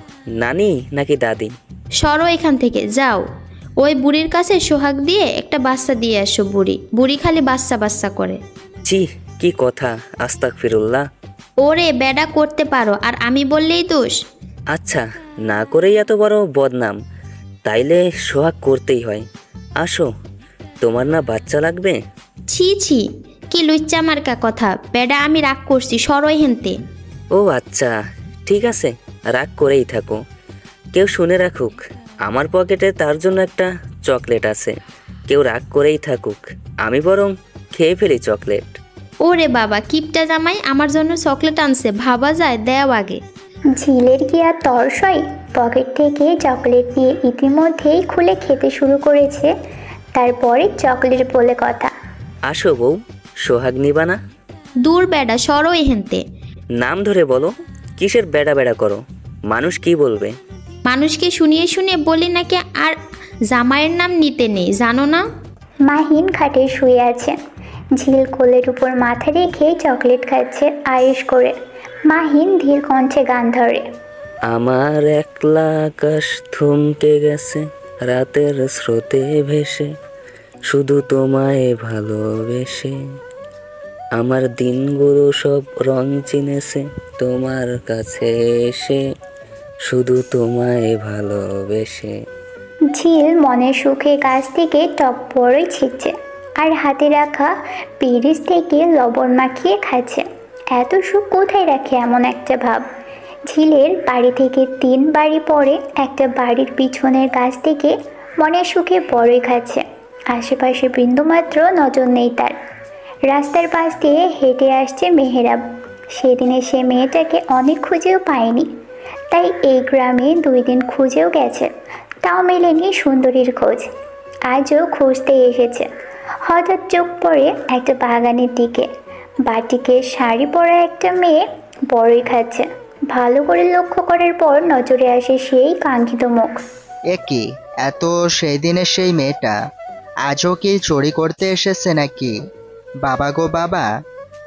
নানি নাকি দাদি? সরো এখান থেকে, যাও। ওই বুড়ির কাছে সোহাগ দিয়ে একটা বাচ্চা দিয়ে আসো। বুড়ি খালি বাচ্চা বাচ্চা করে। ছি, কি কথা, আস্তাগফিরুল্লাহ। ওরে বেডা করতে পারো, আর আমি বললেই দোষ? আচ্ছা, না করেই এত বড় বদনাম, তাইলে সোহাগ করতেই হয়। আসো, তোমার না বাচ্চা লাগবে? ছি ছি, কি লুচ্চা মার্কা কথা। বেডা আমি রাগ করছি, সরই হেনতে। ও আচ্ছা, ঠিক আছে, রাগ করেই থাকো। কেউ শুনে রাখুক, আমার পকেটে তার জন্য একটা চকলেট আছে। কেউ রাগ করেই থাকুক, আমি বরং খেয়ে ফেলি চকলেট। ওরে বাবা, কিপটা জামাই আমার জন্য চকলেট আনছে, ভাবা যায়, দেও আগে। ঝিলের কি আর তর্স হয়? পকেট থেকে চকলেট নিয়ে ইতিমধ্যেই খুলে খেতে শুরু করেছে। তারপরে চকলেট বলে কথা। আসো বউ, সোহাগ নিবা না? দূর বেডা, সরই হেনতে। নাম ধরে বলো, কিসের বেড়া বেড়া করো? মানুষ কি বলবে? মানুষকে শুনিয়ে শুনিয়ে বলি নাকি আর জামাইয়ের নাম নিতে নেই, জানো না? মাহিন খাটে শুয়ে আছে। ঝিল কোলের উপর মাথা রেখে চকলেট খাচ্ছে আয়েশ করে। মাহিন ধীর কণ্ঠে গান ধরে, আমার একলা আকাশ থমকে গেছে রাতের স্রোতে ভেসে, শুধু তোমায় ভালোবেসে। আমার দিনগুলো সব রং চিনেছে তোমার কাছে এসে, শুধু তোমায় ভালোবেসে। ঝিল মনের সুখে গাছ থেকে টক বড়ই ছিটছে, আর হাতে রাখা পিরিচ থেকে লবণ মাখিয়ে খাচ্ছে। এত সুখ কোথায় রাখে এমন একটা ভাব। ঝিলের বাড়ি থেকে 3 বাড়ি পরে একটা বাড়ির পিছনের গাছ থেকে মনের সুখে বড়ই খাচ্ছে। আশেপাশে বিন্দুমাত্র নজর নেই তার। রাস্তার পাশ দিয়ে হেঁটে আসছে মেহেরাব। সেদিনে সে মেয়েটাকে অনেক খুঁজেও পায়নি, তাই এই গ্রামে 2 দিন খুঁজেও গেছে, তাও মেলেনি সুন্দরীর খোঁজ। আজও খুঁজতে এসেছে। হঠাৎ চোখ পড়ে একটা বাগানের দিকে। বাটিকে শাড়ি পরা একটা মেয়ে বড়ই খাচ্ছে। ভালো করে লক্ষ্য করার পর নজরে আসে সেই কাঙ্ক্ষিত মুখ। এ কি, এত সেই দিনের সেই মেয়েটা আজও কি চুরি করতে এসেছে নাকি? বাবা গো বাবা,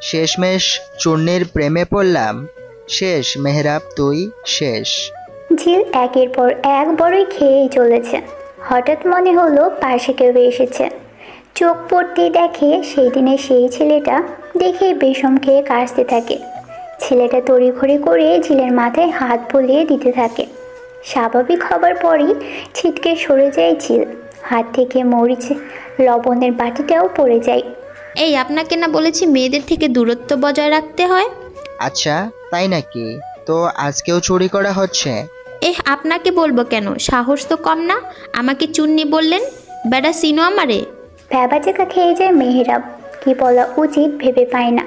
শেষমেশ চূর্ণির প্রেমে পড়লাম। শেষ মেহরাব, তুই শেষ। ঝিল একের পর এক বড়ই খেয়েই চলেছে। হঠাৎ মনে হলো পাশে কেউ এসেছে। চোখ পড়তেই দেখে সেই দিনে সেই ছেলেটা। দেখেই বিষম খেয়ে কাশতে থাকে। ছেলেটা তড়িঘড়ি করে ঝিলের মাথায় হাত বুলিয়ে দিতে থাকে। স্বাভাবিক হবার পরই ছিটকে সরে যায় ঝিল। হাত থেকে মরিচ লবণের বাটিটাও পড়ে যায়। এই আপনাকে না বলেছি মেয়েদের থেকে দূরত্ব বজায় রাখতে হয়? আচ্ছা, তাই নাকি? তো আজকেও চুরি করা হচ্ছে? আপনাকে বলবো কেন, সাহস তো কম না। আমাকে চুন্নি বললেন, বেডা চিনো আমারে? ভ্যাবাচেকা খেয়ে যায় মেহেরাব। কি বলা উচিত ভেবে পায় না।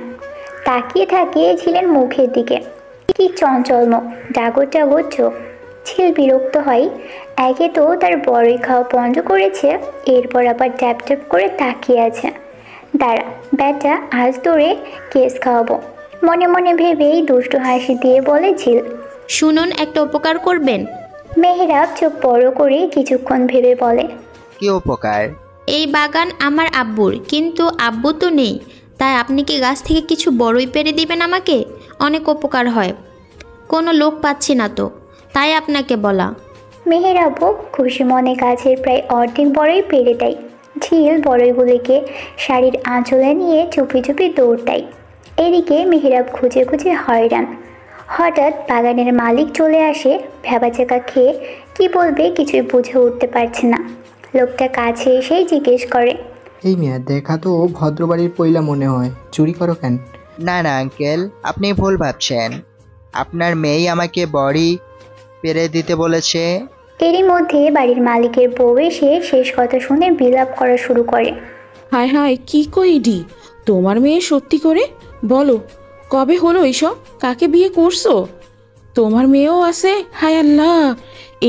তাকিয়ে থাকে ঝিলের মুখের দিকে। কি চঞ্চল মুখ, ডাগর ডাগর চোখ। ঝিল বিরক্ত হয়। একে তো তার বড়ই খাওয়া বন্ধ করেছে, এরপর আবার ট্যাপ ট্যাপ করে তাকিয়ে আছে। দাঁড়া বেটা, আজ তোরে কেস খাওয়াবো। মনে মনে ভেবেই দুষ্টু হাসি দিয়ে বলে ঝিল। শুনুন, একটা উপকার করবেন। মেহেরাব চোখ বড় করে কিছুক্ষণ ভেবে বলে, কি উপকার? এই বাগান আমার আব্বুর, কিন্তু আব্বু তো নেই, তাই আপনি কি গাছ থেকে কিছু বড়ই পেরে দিবেন আমাকে? অনেক উপকার হয়, কোনো লোক পাচ্ছি না তো, তাই আপনাকে বলা। মেহেরাবও খুশি মনে গাছের প্রায় অর্ধেক বড়ই পেরে দেয়। ঝিল বড়ইগুলিকে শাড়ির আঁচলে নিয়ে চুপি চুপি দৌড় দেয়। এদিকে মেহেরাব খুঁজে খুঁজে হয়রান। হঠাৎ বাগানের মালিক চলে আসে। ভ্যাবাচাকা খেয়ে কি বলবে কিছুই বুঝে উঠতে পারছে না। লোকটা কাছে এসেই জিজ্ঞেস করে, এই মিয়া, দেখা তো ভদ্রবাড়ির পয়লা মনে হয়, চুরি করো কেন? না না আঙ্কেল, আপনি ভুল ভাবছেন। আপনার মেয়েই আমাকে বড়ি পেরে দিতে বলেছে। এরই মধ্যে বাড়ির মালিকের বউ এসে শেষ কথা শুনে বিলাপ করা শুরু করে। হায় হায়, কি কইডি? তোমার মেয়ে সত্যি করে বলো, কবে হলো এইসব? কাকে বিয়ে করছো? তোমার মেয়েও আছে? হায় আল্লাহ,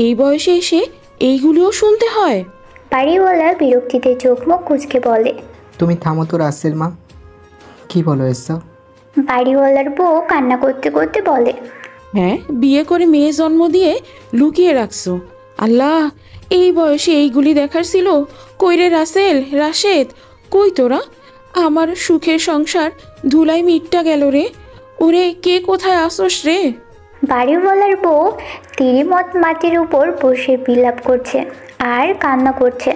এই বয়সে এসে এইগুলিও শুনতে হয়? বাড়িওয়ালা বিরক্তিতে চোখ মুখ কুঁচকে বলে, তুমি থামো তো রাসেল মা, কি বলো এসব? বাড়িওয়ালার বউ কান্না করতে করতে বলে, হ্যাঁ, বিয়ে করে মেয়ে জন্ম দিয়ে লুকিয়ে রাখছো। আল্লাহ, এই বয়সে এইগুলি দেখার ছিল? কইরে রাসেল, রাশেদ, কই তোরা? আমার সুখের সংসার ধুলাই মিটটা গেল রে। ওরে, কে কোথায় আসোস রে? বাড়িওয়ালার বউ তিরিমত মাটির উপর বসে বিলাপ করছে আর কান্না করছে।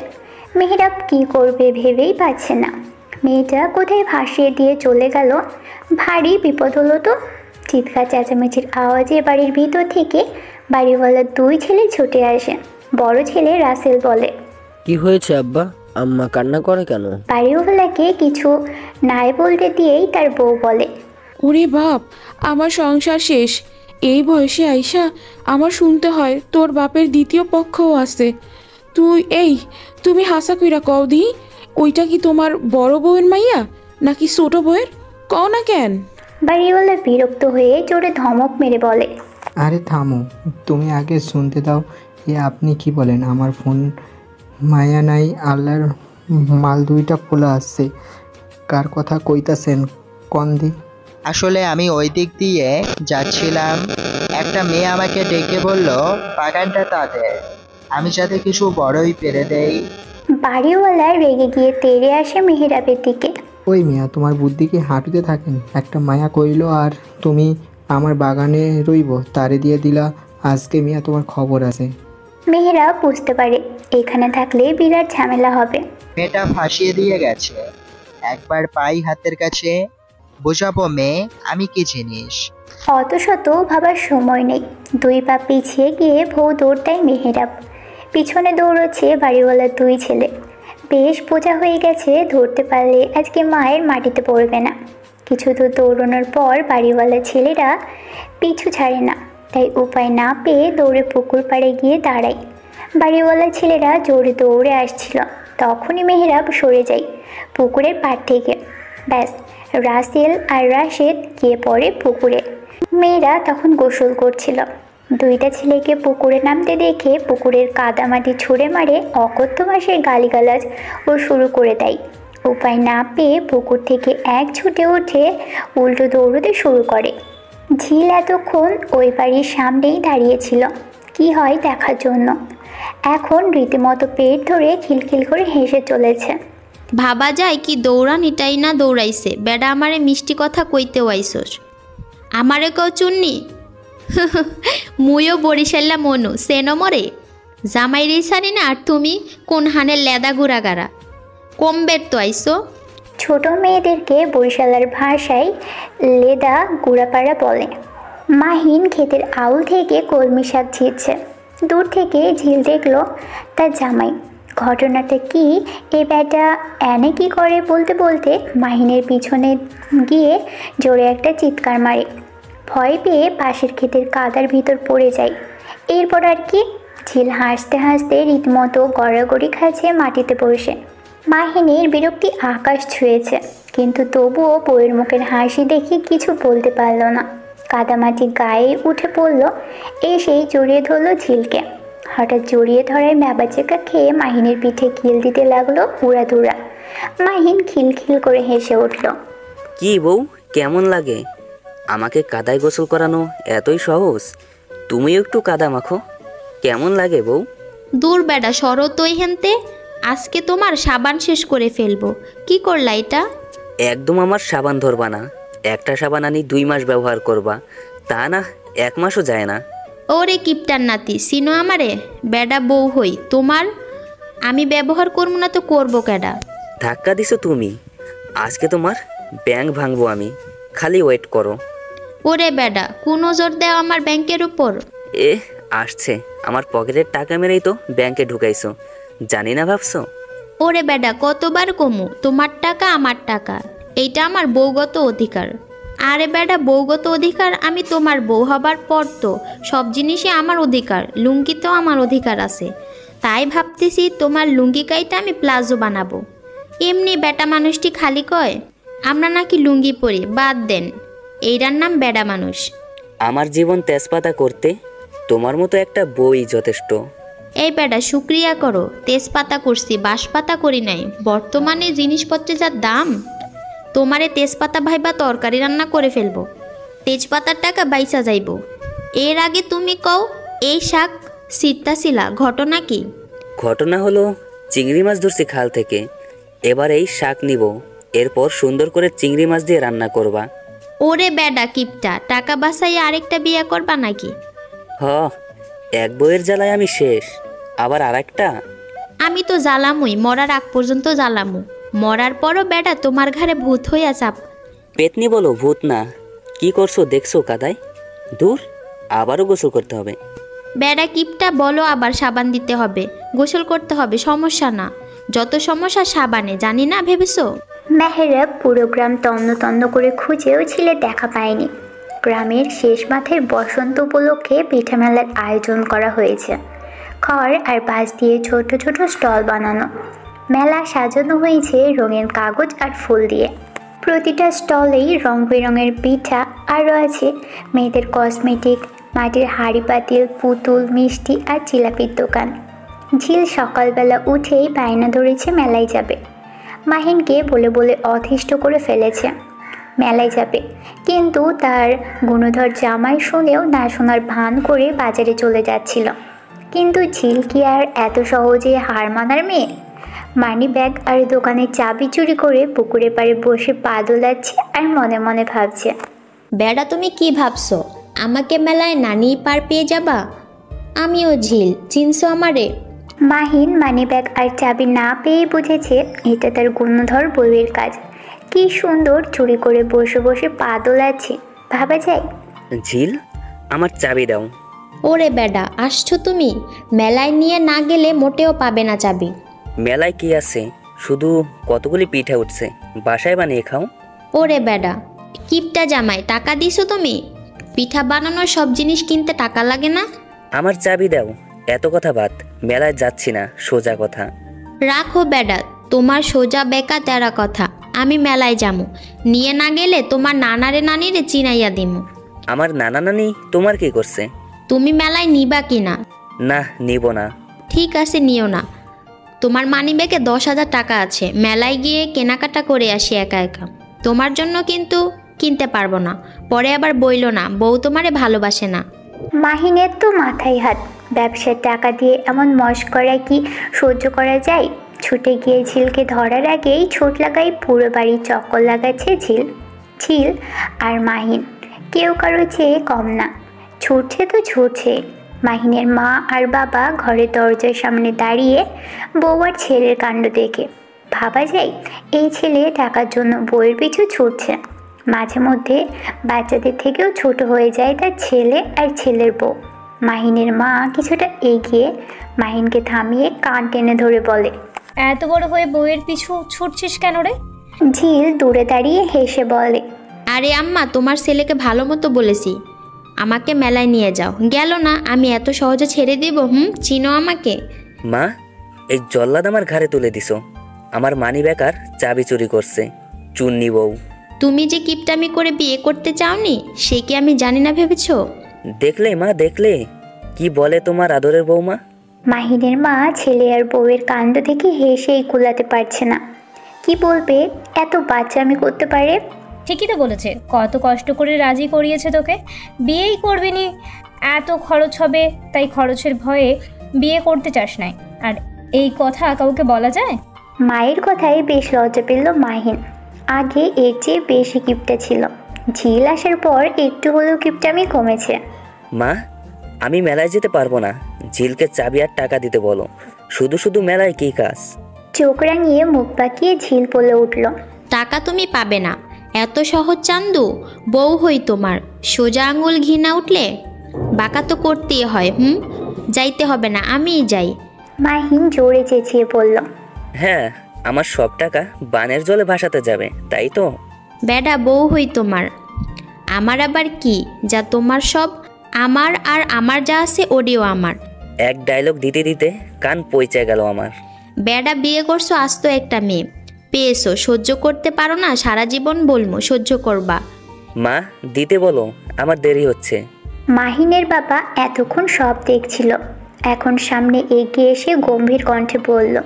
মেহেরাব কি করবে ভেবেই পাচ্ছে না। মেয়েটা কোথায় ভাসিয়ে দিয়ে চলে গেল, ভারী বিপদ হলো তো। চিৎকার চেঁচামেচির আওয়াজে বাড়ির ভিতর থেকে বাড়িওয়ালার দুই ছেলে ছুটে আসে। বড় ছেলে রাসেল বলে, কি হয়েছে আব্বা? আম্মা কান্না করে কেন? বাড়িওয়ালাকে কিছু নাই বলতে দিয়েই তার বউ বলে, ওরে বাপ, আমার সংসার শেষ। এই বয়সে আইসা আমার শুনতে হয় তোর বাপের দ্বিতীয় পক্ষও আছে। তুমি হাসা কইরা কও দি, ওইটা কি তোমার বড় বউয়ের মাইয়া নাকি ছোট বউয়ের? কও না কেন? বাড়িওয়ালা বিরক্ত হয়ে জোরে ধমক মেরে বলে, আরে থামো, তুমি আগে শুনতে দাও। এ আপনি কি বলেন? আমার ফোন মায়া নাই, আল্লাহর মাল দুইটা খোলা আসছে। কার কথা কইতাছেন কন দি? আসলে আমি ওই দিক দিয়ে যাচ্ছিলাম, একটা মেয়ে আমাকে ডেকে বলল বাগানটা তাদের, আমি যাতে কিছু বড়ই পেরে দেই। বাড়িওয়ালা রেগে গিয়ে তেড়ে আসে মেহেরাবের দিকে। ওই মিয়া, তোমার বুদ্ধি কি হাঁটুতে থাকেন? একটা মায়া কইলো আর তুমি আমার বাগানে রইব, তারে দিয়ে দিলা। আজকে মিয়া তোমার খবর আছে। মেহেরাব বুঝতে পারে এখানে থাকলে বিরাট ঝামেলা হবে। মেয়েটা ফাঁসিয়ে দিয়ে গেছে, একবার পাই হাতের কাছে, বোঝাবো মেয়ে আমি কি জিনিস। অত শত ভাবার সময় নেই। দুই পা পিছিয়ে গিয়ে বউ দৌড় দেয় মেহেরাব। পিছনে দৌড়চ্ছে বাড়িওয়ালার দুই ছেলে। বেশ বোঝা হয়ে গেছে, ধরতে পারলে আজকে মায়ের মাটিতে পড়বে না। কিছু দূর দৌড়ানোর পর বাড়িওয়ালার ছেলেরা পিছু ছাড়ে না, তাই উপায় না পেয়ে দৌড়ে পুকুর পাড়ে গিয়ে দাঁড়ায়। বাড়িওয়ালার ছেলেরা জোরে দৌড়ে আসছিল, তখনই মেহেরাব সরে যায় পুকুরের পাড় থেকে। ব্যাস, রাসেল আর রাশেদ গিয়ে পড়ে পুকুরে। মেয়েরা তখন গোসল করছিল। দুইটা ছেলেকে পুকুরে নামতে দেখে পুকুরের কাদামাটি ছুঁড়ে মারে অকথ্য ভাষায় গালিগালাজ ও শুরু করে দেয়। উপায় না পেয়ে পুকুর থেকে এক ছুটে উঠে উল্টো দৌড়তে শুরু করে। ঝিল এতক্ষণ ওই বাড়ির সামনেই দাঁড়িয়েছিল কি হয় দেখার জন্য। এখন রীতিমতো পেট ধরে খিলখিল করে হেসে চলেছে। ভাবা যায় কি দৌড়ানিটাই না দৌড়াইছে, বেডা আমারে মিষ্টি কথা কইতেও আইসোস। আমারে কেউ চুন্নি মুইও বরিশাল্লা মনু সেনো মরে জামাই রেসানি না। আর তুমি কোন হানের লেদা গুড়াগাড়া কমবের তো আইসো। ছোট মেয়েদেরকে বরিশালের ভাষায় লেদা গুড়াপাড়া বলে। মাহিন ক্ষেতের আউল থেকে কলমি শাক ছিঁড়ছে। দূর থেকে ঝিল দেখলো তার জামাই। ঘটনাটা কি এ বেটা এনে কি করে বলতে বলতে মাহিনের পিছনে গিয়ে জোরে একটা চিৎকার মারে। ভয় পেয়ে পাশের ক্ষেতের কাদার ভিতর পড়ে যায়। এরপর আর কি, ঝিল হাসতে হাসতে রীতিমতো গড়াগড়ি খাচ্ছে মাটিতে বসে। মাহিনীর বিরক্তি আকাশ ছুঁয়েছে, কিন্তু তবুও বউয়ের মুখের হাসি দেখে কিছু বলতে পারল না। কাদামাটি গায়ে উঠে পড়ল, এসেই জড়িয়ে ধরলো ঝিলকে। হঠাৎ জড়িয়ে ধরায় ম্যাবাচেকা খেয়ে মাহিনের পিঠে কিল দিতে লাগলো উড়াধুরা। মাহিন খিলখিল করে হেসে উঠল। কি বউ, কেমন লাগে? আমাকে কাদায় গোসল করানো এতই সহজ? তুমিও একটু কাদা মাখো, কেমন লাগে বউ? দূর বেডা, সরো তো হেনতে। আজকে তোমার সাবান শেষ করে ফেলবো। কি করলা এটা? একদম আমার সাবান ধরবা না। একটা সাবান আনি 2 মাস ব্যবহার করবা, তা না 1 মাসও যায় না। ওরে কিপটার নাতি, সিনো আমারে? বেডা বউ হই তোমার, আমি ব্যবহার করবো না তো করবো কেডা? ধাক্কা দিছো তুমি, আজকে তোমার ব্যাংক ভাঙবো আমি, খালি ওয়েট করো। ওরে বেডা, কোন নজর দেও আমার ব্যাংকের উপর? এ আসছে, আমার পকেটের টাকা মেরেই তো ব্যাংকে ঢুকাইছো, জানি না ভাবছো? ওরে বেডা, কতবার কমু, তোমার টাকা আমার টাকা, এইটা আমার বউগত অধিকার। আরে বেডা, বউগত অধিকার? আমি তোমার বউ হবার পর তো সব জিনিসই আমার অধিকার, লুঙ্গিতেও আমার অধিকার আছে। তাই ভাবতেছি তোমার লুঙ্গি কাইটা আমি প্লাজো বানাবো। এমনি বেটা মানুষটি খালি কয় আমরা নাকি লুঙ্গি পরি, বাদ দেন, এইটার নাম বেডা মানুষ। আমার জীবন তেজপাতা করতে তোমার মতো একটা বই যথেষ্ট। এই বেডা, শুক্রিয়া করো, তেজপাতা করছি, বাঁশপাতা করি নাই। বর্তমানে জিনিসপত্রের যা দাম, তোমারে তেজপাতা ভাইবা তরকারি রান্না করে ফেলবো, তেজপাতার টাকা বাইসা যাইব। এর আগে তুমি কও এই শাক সিত্তাছিলা, ঘটনা কি? ঘটনা হলো চিংড়ি মাছ ধরছি খাল থেকে, এবার এই শাক নিব, এরপর সুন্দর করে চিংড়ি মাছ দিয়ে রান্না করবা। ওরে বেডা কিপটা, টাকা বাঁচাই আরেকটা বিয়ে করবা নাকি? হ, এক বইয়ের জ্বালায় আমি শেষ, আবার আরেকটা? আমি তো জ্বালামুই, মরার আগ পর্যন্ত জ্বালামু, মরার পরও বেডা তোমার ঘরে ভূত হইয়া চাপ। পেতনি বলো, ভূত না। কি করছো দেখছো কাদায়? দূর, আবারও গোসল করতে হবে। বেডা কিপটা, বলো আবার সাবান দিতে হবে, গোসল করতে হবে, সমস্যা না। যত সমস্যা সাবানে, জানি না ভেবেছো? মেহেরা পুরো গ্রাম তন্ন তন্ন করে খুঁজেও ঝিলের দেখা পায়নি। গ্রামের শেষ মাঠের বসন্ত উপলক্ষে পিঠা মেলার আয়োজন করা হয়েছে। খড় আর বাঁশ দিয়ে ছোট ছোট স্টল বানানো, মেলা সাজানো হয়েছে রঙিন কাগজ আর ফুল দিয়ে। প্রতিটা স্টলেই রং বেরঙের পিঠা, আরও আছে মেয়েদের কসমেটিক, মাটির হাঁড়ি পাতিল, পুতুল, মিষ্টি আর জিলাপির দোকান। ঝিল সকালবেলা উঠেই বায়না ধরেছে মেলায় যাবে। মাহিনকে বলে বলে অতিষ্ঠ করে ফেলেছে মেলায় যাবে, কিন্তু তার গুণধর জামাই শুনেও না শোনার ভান করে বাজারে চলে যাচ্ছিল। কিন্তু ঝিল কি আর এত সহজে হার মানার মেয়ে? মানি ব্যাগ আর দোকানের চাবি চুরি করে পুকুরের পাড়ে বসে পা দোলাচ্ছে আর মনে মনে ভাবছে, বেডা তুমি কি ভাবছো, আমাকে মেলায় নানি পার পেয়ে যাবা? আমিও ঝিল, চিনছো আমারে? মাহিন মানি ব্যাগ আর চাবি না পেয়ে বুঝেছে এটা তার গুণধর বউয়ের কাজ। কি সুন্দর চুরি করে বসে বসে পা দোলাচ্ছে, ভাবা যায়? ঝিল, আমার চাবি দাও। ওরে বেডা, আসছো তুমি? মেলায় নিয়ে না গেলে মোটেও পাবে না চাবি। মেলায় কি আছে, শুধু কতগুলি পিঠা উঠছে, বাসায় বানিয়ে খাও। ওরে বেডা কিপটা জামাই, টাকা দিছো তুমি? পিঠা বানানোর সব জিনিস কিনতে টাকা লাগে না? আমার চাবি দাও। এত কথা বাদ, মেলায় যাচ্ছি না, সোজা কথা। রাখো বেডা তোমার সোজা বেকা তেরা কথা, আমি মেলায় যামু, নিয়ে না গেলে তোমার নানারে নানিরে চিনাইয়া দিমু। আমার নানা নানি তোমার কি করছে? তুমি মেলায় নিবা কিনা? না, নিব না। ঠিক আছে, নিও না। তোমার মানিব্যাগে 10,000 টাকা আছে, মেলায় গিয়ে কেনাকাটা করে আসি একা একা। তোমার জন্য কিন্তু কিনতে পারবো না, পরে আবার বইলো না বউ তোমারে ভালোবাসে না। মাহিনের তো মাথায় হাত, ব্যবসার টাকা দিয়ে এমন মশকরা কি সহ্য করা যায়? ছুটে গিয়ে ঝিলকে ধরার আগেই ছোট লাগাই পুরো বাড়ি চক্কর লাগাচ্ছে ঝিল আর মাহিন, কেউ কারো চেয়ে কম না। ছুটছে তো ছুটছে। মাহিনের মা আর বাবা ঘরের দরজার সামনে দাঁড়িয়ে বউ আর ছেলের কাণ্ড দেখে ভাবা যায় এই ছেলে টাকার জন্য বউয়ের পিছু ছুটছে। মাঝে মধ্যে বাচ্চাদের থেকেও ছোট হয়ে যায় তার ছেলে আর ছেলের বউ। মাহিনের মা কিছুটা এগিয়ে মাহিনকে থামিয়ে কান টেনে ধরে বলে, এত বড় হয়ে বউয়ের পিছু ছুটছিস কেন রে? ঝিল দূরে দাঁড়িয়ে হেসে বলে, আরে আম্মা, তোমার ছেলেকে ভালো মতো বলেছি আমাকে মেলায় নিয়ে যাও, গেল না, আমি এত সহজে ছেড়ে দিব? চিনো আমাকে? মা, এই জল্লাদ আমার ঘাড়ে তুলে দিছো। আমার মানি ব্যাগ চাবি চুরি করছে, চুন্নি বউ। তুমি যে কিপটামি করে বিয়ে করতে চাওনি সে কি আমি জানি না ভেবেছো? দেখলে মা, দেখলে কি বলে তোমার আদরের বৌমা। মাহিনের মা ছেলে আর বউয়ের কাণ্ড থেকে হেসেই কুলাতে পারছে না। কি বলবে, এত বাচ্চামি করতে পারে? ঠিকই তো বলেছে, কত কষ্ট করে রাজি করিয়েছে তোকে, বিয়েই করবি নি, এত খরচ হবে তাই খরচের ভয়ে বিয়ে করতে চাস নাই। আর এই কথা কাউকে বলা যায়? মায়ের কথায় বেশ লজ্জা পেল মাহিন। আগে এর চেয়ে বেশি কিপটা ছিল, ঝিল আসার পর একটু হলেও কিপটামি কমেছে। মা, আমি মেলায় যেতে পারবো না, ঝিলকে চাবি আর টাকা দিতে বলো। শুধু শুধু মেলায় কী কাজ? চোখ রাঙিয়ে মুখ বাঁকিয়ে ঝিল বলে উঠল, টাকা তুমি পাবে না, এত সহজ চান্দু? বউ হই তোমার, সোজা আঙুল ঘি না উঠলে বাঁকা তো করতেই হয়। যাইতে হবে না, আমিই যাই। মাহিন জোরে চেঁচিয়ে বলল, হ্যাঁ, আমার সব টাকা বানের জলে ভাসাতে যাবে, তাই তো? বেডা, বউ হই তোমার, আমার আবার কি? যা তোমার সব আমার, আর আমার যা আছে ওডিও আমার। এক ডায়লগ দিতে দিতে কান পইচে গেল আমার। বেডা, বিয়ে করছো আস্ত একটা মেয়ে পেয়েছো, সহ্য করতে পারো না? সারা জীবন বলবো সহ্য করবা। মা, দিতে বলো, আমার দেরি হচ্ছে। মাহিনের বাবা এতক্ষণ সব দেখছিল, এখন সামনে এগিয়ে এসে গম্ভীর কণ্ঠে বলল,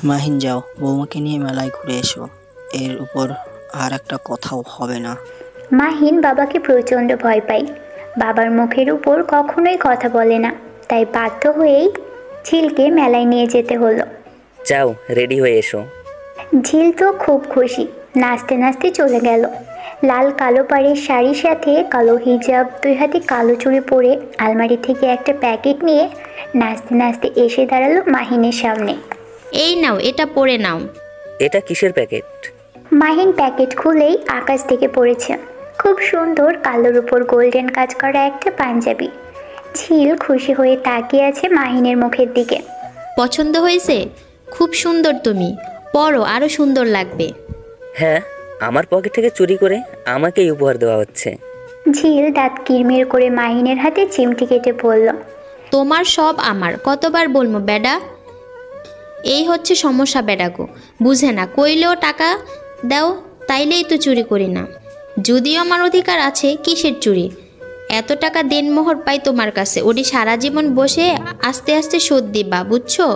মাহিন যাও, বৌমাকে নিয়ে মেলায় ঘুরে এসো, এর উপর আর একটা কথাও হবে না। মাহিন বাবাকে প্রচণ্ড ভয় পায়, বাবার মুখের উপর কখনোই কথা বলে না, তাই বাধ্য হয়েই ঝিলকে মেলায় নিয়ে যেতে হলো। যাও, রেডি হয়ে এসো। ঝিল তো খুব খুশি, নাচতে নাচতে চলে গেল। লাল কালো পাড়ের শাড়ির সাথে কালো হিজাব, 2 হাতে কালো চুড়ি পরে আলমারি থেকে একটা প্যাকেট নিয়ে নাচতে নাচতে এসে দাঁড়ালো মাহিনের সামনে। এই নাও, এটা পরে নাও। এটা কিসের প্যাকেট? মাহিন প্যাকেট খুলেই আকাশ থেকে পড়েছে খুব সুন্দর কালোর উপর গোল্ডেন কাজ করা একটা পাঞ্জাবি। ঝিল খুশি হয়ে তাকিয়ে আছে মাহিনের মুখের দিকে। পছন্দ হয়েছে? খুব সুন্দর, তুমি পরো, আরো সুন্দর লাগবে। হ্যাঁ, আমার পকেট থেকে চুরি করে আমাকেই উপহার দেওয়া হচ্ছে। ঝিল দাঁত কিরমির করে মাহিনের হাতে চিমটি কেটে বলল, তোমার সব আমার, কতবার বলবো বেডা? এই হচ্ছে সমস্যা বেডা গো, বুঝে না, কইলেও টাকা দাও, তাইলেই তো চুরি করি না। যদিও আমার অধিকার আছে, কিসের চুরি? এত টাকা দেনমোহর পাই তোমার কাছে, ওটি সারা জীবন বসে আস্তে আস্তে শোধ দিবা, বুঝছো?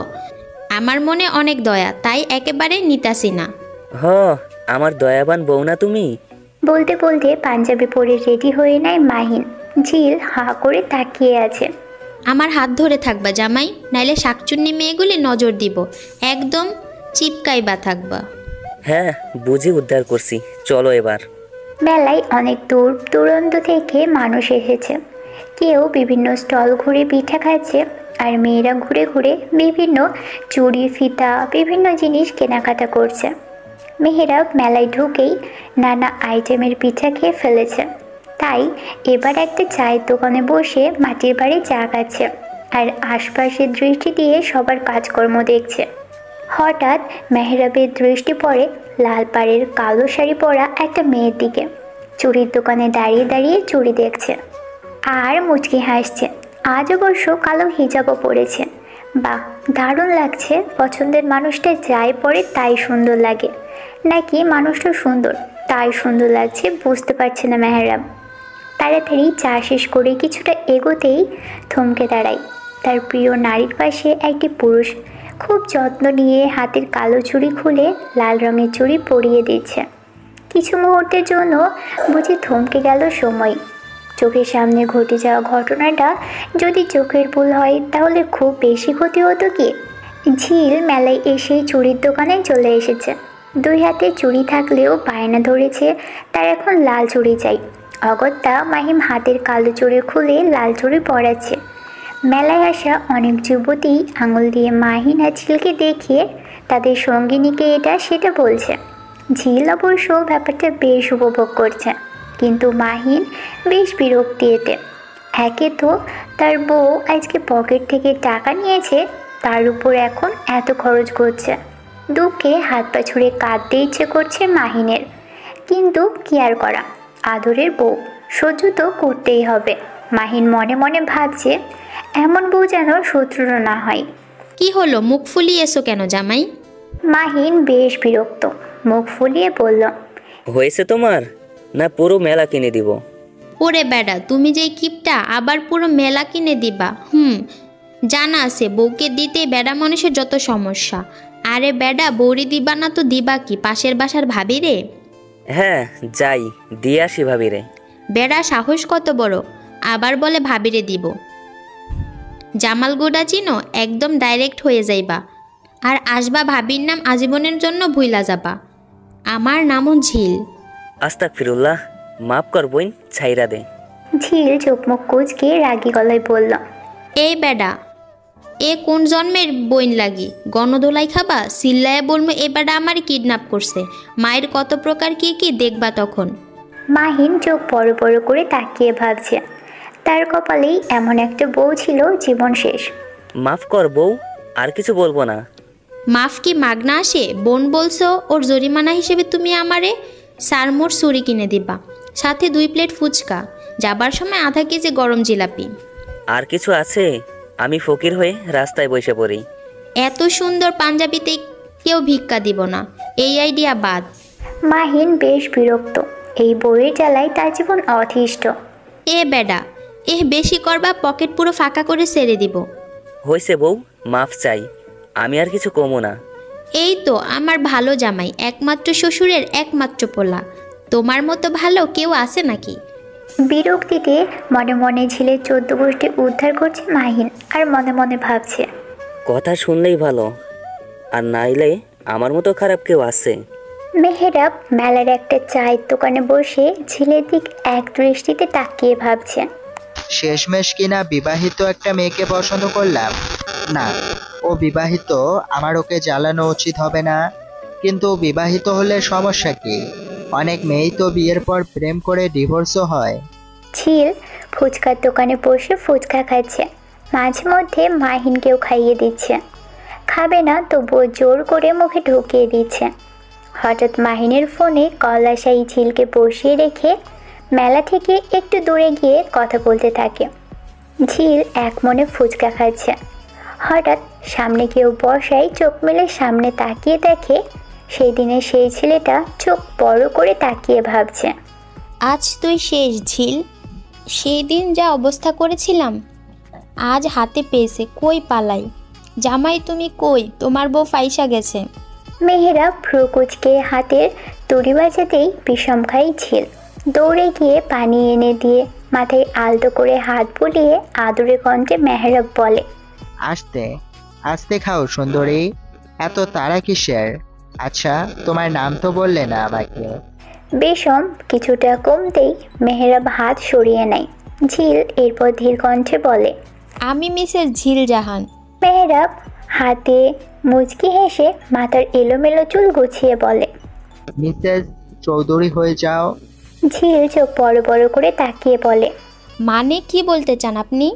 আমার মনে অনেক দয়া, তাই একেবারে নিতাসি না। হ, আমার দয়াবান বউ না তুমি? বলতে বলতে পাঞ্জাবি পরে রেডি হয়ে নেয় মাহিন। ঝিল হা করে তাকিয়ে আছে। আমার হাত ধরে থাকবা জামাই, নাইলে শাকচুন্নি মেয়েগুলি নজর দিব, একদম চিপকাইবা থাকবা। হ্যাঁ, বুঝি উদ্ধার করছি, চলো এবার। মেলায় অনেক দূর দূরান্ত থেকে মানুষ এসেছে। কেউ বিভিন্ন স্টল ঘুরে পিঠা খাচ্ছে, আর মেয়েরা ঘুরে ঘুরে বিভিন্ন চুড়ি ফিতা বিভিন্ন জিনিস কেনাকাটা করছে। মেয়েরা মেলায় ঢুকেই নানা আইটেমের পিঠা খেয়ে ফেলেছে, তাই এবার একটা চায়ের দোকানে বসে মাটির বাড়ি চা খাচ্ছে আর আশপাশের দৃষ্টি দিয়ে সবার কাজকর্ম দেখছে। হঠাৎ মেহরাবের দৃষ্টি পড়ে লাল পাড়ের কালো শাড়ি পরা একটা মেয়ের দিকে। চুড়ির দোকানে দাঁড়িয়ে দাঁড়িয়ে চুড়ি দেখছে আর মুচকি হাসছে। আজ অবশ্য কালো হিজাবও পরেছে। বাহ, দারুণ লাগছে। পছন্দের মানুষটা যাই পরে তাই সুন্দর লাগে, নাকি মানুষটা সুন্দর তাই সুন্দর লাগছে বুঝতে পারছে না মেহরাব। তাড়াতাড়ি চা শেষ করে কিছুটা এগোতেই থমকে দাঁড়ায়। তার প্রিয় নারীর পাশে একটি পুরুষ খুব যত্ন নিয়ে হাতের কালো চুড়ি খুলে লাল রঙের চুড়ি পরিয়ে দিচ্ছে। কিছু মুহূর্তের জন্য বুঝি থমকে গেল সময়। চোখের সামনে ঘটে যাওয়া ঘটনাটা যদি চোখের ভুল হয় তাহলে খুব বেশি ক্ষতি হতো কি? ঝিল মেলায় এসেই চুড়ির দোকানে চলে এসেছে। 2 হাতে চুড়ি থাকলেও বায়না ধরেছে তার এখন লাল চুড়ি চাই। অগত্যা মাহিম হাতের কালো চুড়ি খুলে লাল চুড়ি পরাচ্ছে। মেলায় আসা অনেক যুবতী আঙুল দিয়ে মাহিন আর ঝিলকে দেখিয়ে তাদের সঙ্গিনীকে এটা সেটা বলছে। ঝিল অবশ্য ব্যাপারটা বেশ উপভোগ করছে, কিন্তু মাহিন বেশ বিরক্তি এতে। একে তো তার বউ আজকে পকেট থেকে টাকা নিয়েছে, তার উপর এখন এত খরচ করছে। দুঃখে হাত পা ছুঁড়ে কাঁদতে ইচ্ছে করছে মাহিনের, কিন্তু কি আর করা, আদরের বউ, সহ্য তো করতেই হবে। মাহিন মনে মনে ভাবছে এমন বউ যেন শত্রুরও না হয়। কি হলো, মুখ ফুলিয়ে এসো কেন জামাই? মাহিন বেশ বিরক্ত, মুখ ফুলিয়ে বলল, হয়েছে তোমার, না পুরো মেলা কিনে দিব? ওরে বেডা, তুমি যেই কিপটা আবার পুরো মেলা কিনে দিবা? জানা আছে বউকে দিতে বেডা মানুষের যত সমস্যা। আরে বেডা, বৌরি দিবা না তো দিবা কি? পাশের বাসার ভাবি রে? হ্যাঁ যাই, দিয়ে আসি ভাবিরে। বেড়া সাহস কত বড়, আবার বলে ভাবিরে দিব। জামালগুড়া চিনো, একদম ডাইরেক্ট হয়ে যাইবা। আর আসবা ভাবির নাম আজীবনের জন্য ভুইলা যাবা। আমার নামও ঝিল। আস্তাগফিরুল্লাহ, মাফ কর বোন, ছাইরা দে। ঝিল চোখ মুখ কুঁচকে রাগী গলায় বলল, এই বেডা, এ কোন জন্মের বইন লাগি? গণদোলাই খাবা? সিল্লায় বলবো এ বেডা আমার কিডন্যাপ করছে। মায়ের কত প্রকার কি কি দেখবা তখন। মাহিন চোখ বড় বড় করে তাকিয়ে ভাবছে, তার কপালেই এমন একটা বউ ছিল জীবন শেষ। মাফ কর বউ, আর কিছু বলবো না। মাফ কি মাগনা আসে? বোন বলছো, ওর জরিমানা হিসেবে তুমি আমারে সারমোর ছুরি কিনে দিবা, সাথে 2 প্লেট ফুচকা, যাবার সময় আধা কেজি গরম জিলাপি। আর কিছু আছে? আমি ফকির হয়ে রাস্তায় বসে পড়ি। এত সুন্দর পাঞ্জাবিতে কেউ ভিক্ষা দিব না, এই আইডিয়া বাদ। মাহিন বেশ বিরক্ত, এই বউয়ের জ্বালায় তার জীবন অতিষ্ঠ। এ বেডা, বেশি করবা, পকেট পুরো ফাঁকা করে ছেড়ে দিব। হয়েছে বউ, মাফ চাই, আমি আর কিছু কমো না। এই তো আমার ভালো জামাই, একমাত্র শ্বশুরের একমাত্র পোলা। তোমার মতো ভালো কেউ আছে নাকি? বিরক্তিতে মনে মনে ঝিলের 14 গোষ্ঠী উদ্ধার করছে মাহিন, আর মনে মনে ভাবছে, কথা শুনলেই ভালো, আর নাইলে আমার মতো খারাপ কেউ আছে। মেহেরাব মেলার একটা চায়ের দোকানে বসে ঝিলের দিক এক দৃষ্টিতে তাকিয়ে ভাবছে, শেষমেশ কিনা বিবাহিত একটা মেয়েকে পছন্দ করলাম। না, ও বিবাহিত, আমার ওকে জ্বালানো উচিত হবে না। কিন্তু বিবাহিত হলে সমস্যা কি? অনেক মেয়েই তো বিয়ের পর প্রেম করে ডিভোর্সও হয়। ঝিল ফুচকার দোকানে বসে ফুচকা খাচ্ছে, মাঝে মধ্যে মাহিনকেও খাইয়ে দিচ্ছে। খাবে না তবুও জোর করে মুখে ঢুকিয়ে দিচ্ছে। হঠাৎ মাহিনের ফোনে কল আসাই ঝিলকে বসিয়ে রেখে মেলা থেকে একটু দূরে গিয়ে কথা বলতে থাকে। ঝিল এক মনে ফুচকা খাচ্ছে। হঠাৎ সামনে কেউ বসায় চোখ মেলে সামনে তাকিয়ে দেখে সেই দিনে সেই ছেলেটা চোখ বড় করে তাকিয়ে ভাবছে, আজ তুই শেষ ঝিল। সেই দিন যা অবস্থা করেছিলাম আজ হাতে পেয়েছে, কই পালাই। জামাই তুমি কই? তোমার বউ ফাইসা গেছে। মেহেরা ভ্রু কুচকে হাতের তুড়ি বাজাতেই বিষম খাই ঝিল। দৌড়ে গিয়ে পানি এনে দিয়ে মাথায় আলতো করে হাত বুলিয়ে আদুরে কণ্ঠে মেহরাব বলে, আস্তে আস্তে খাও সুন্দরী, এত তাড়া কিসের? আচ্ছা, তোমার নাম তো বললে না আমাকে। বিষম কিছুটা কমতেই মেহরাব হাত সরিয়ে নেয়। ঝিল এরপর ধীর কণ্ঠে বলে, আমি মিসেস ঝিল জাহান। মেহরাব হাতে মুচকি হেসে মাথার এলোমেলো চুল গুছিয়ে বলে, মিসেস চৌধুরী হয়ে যাও। ঝিল চোখ বড় বড় করে তাকিয়ে বলে, মানে কি বলতে চান আপনি?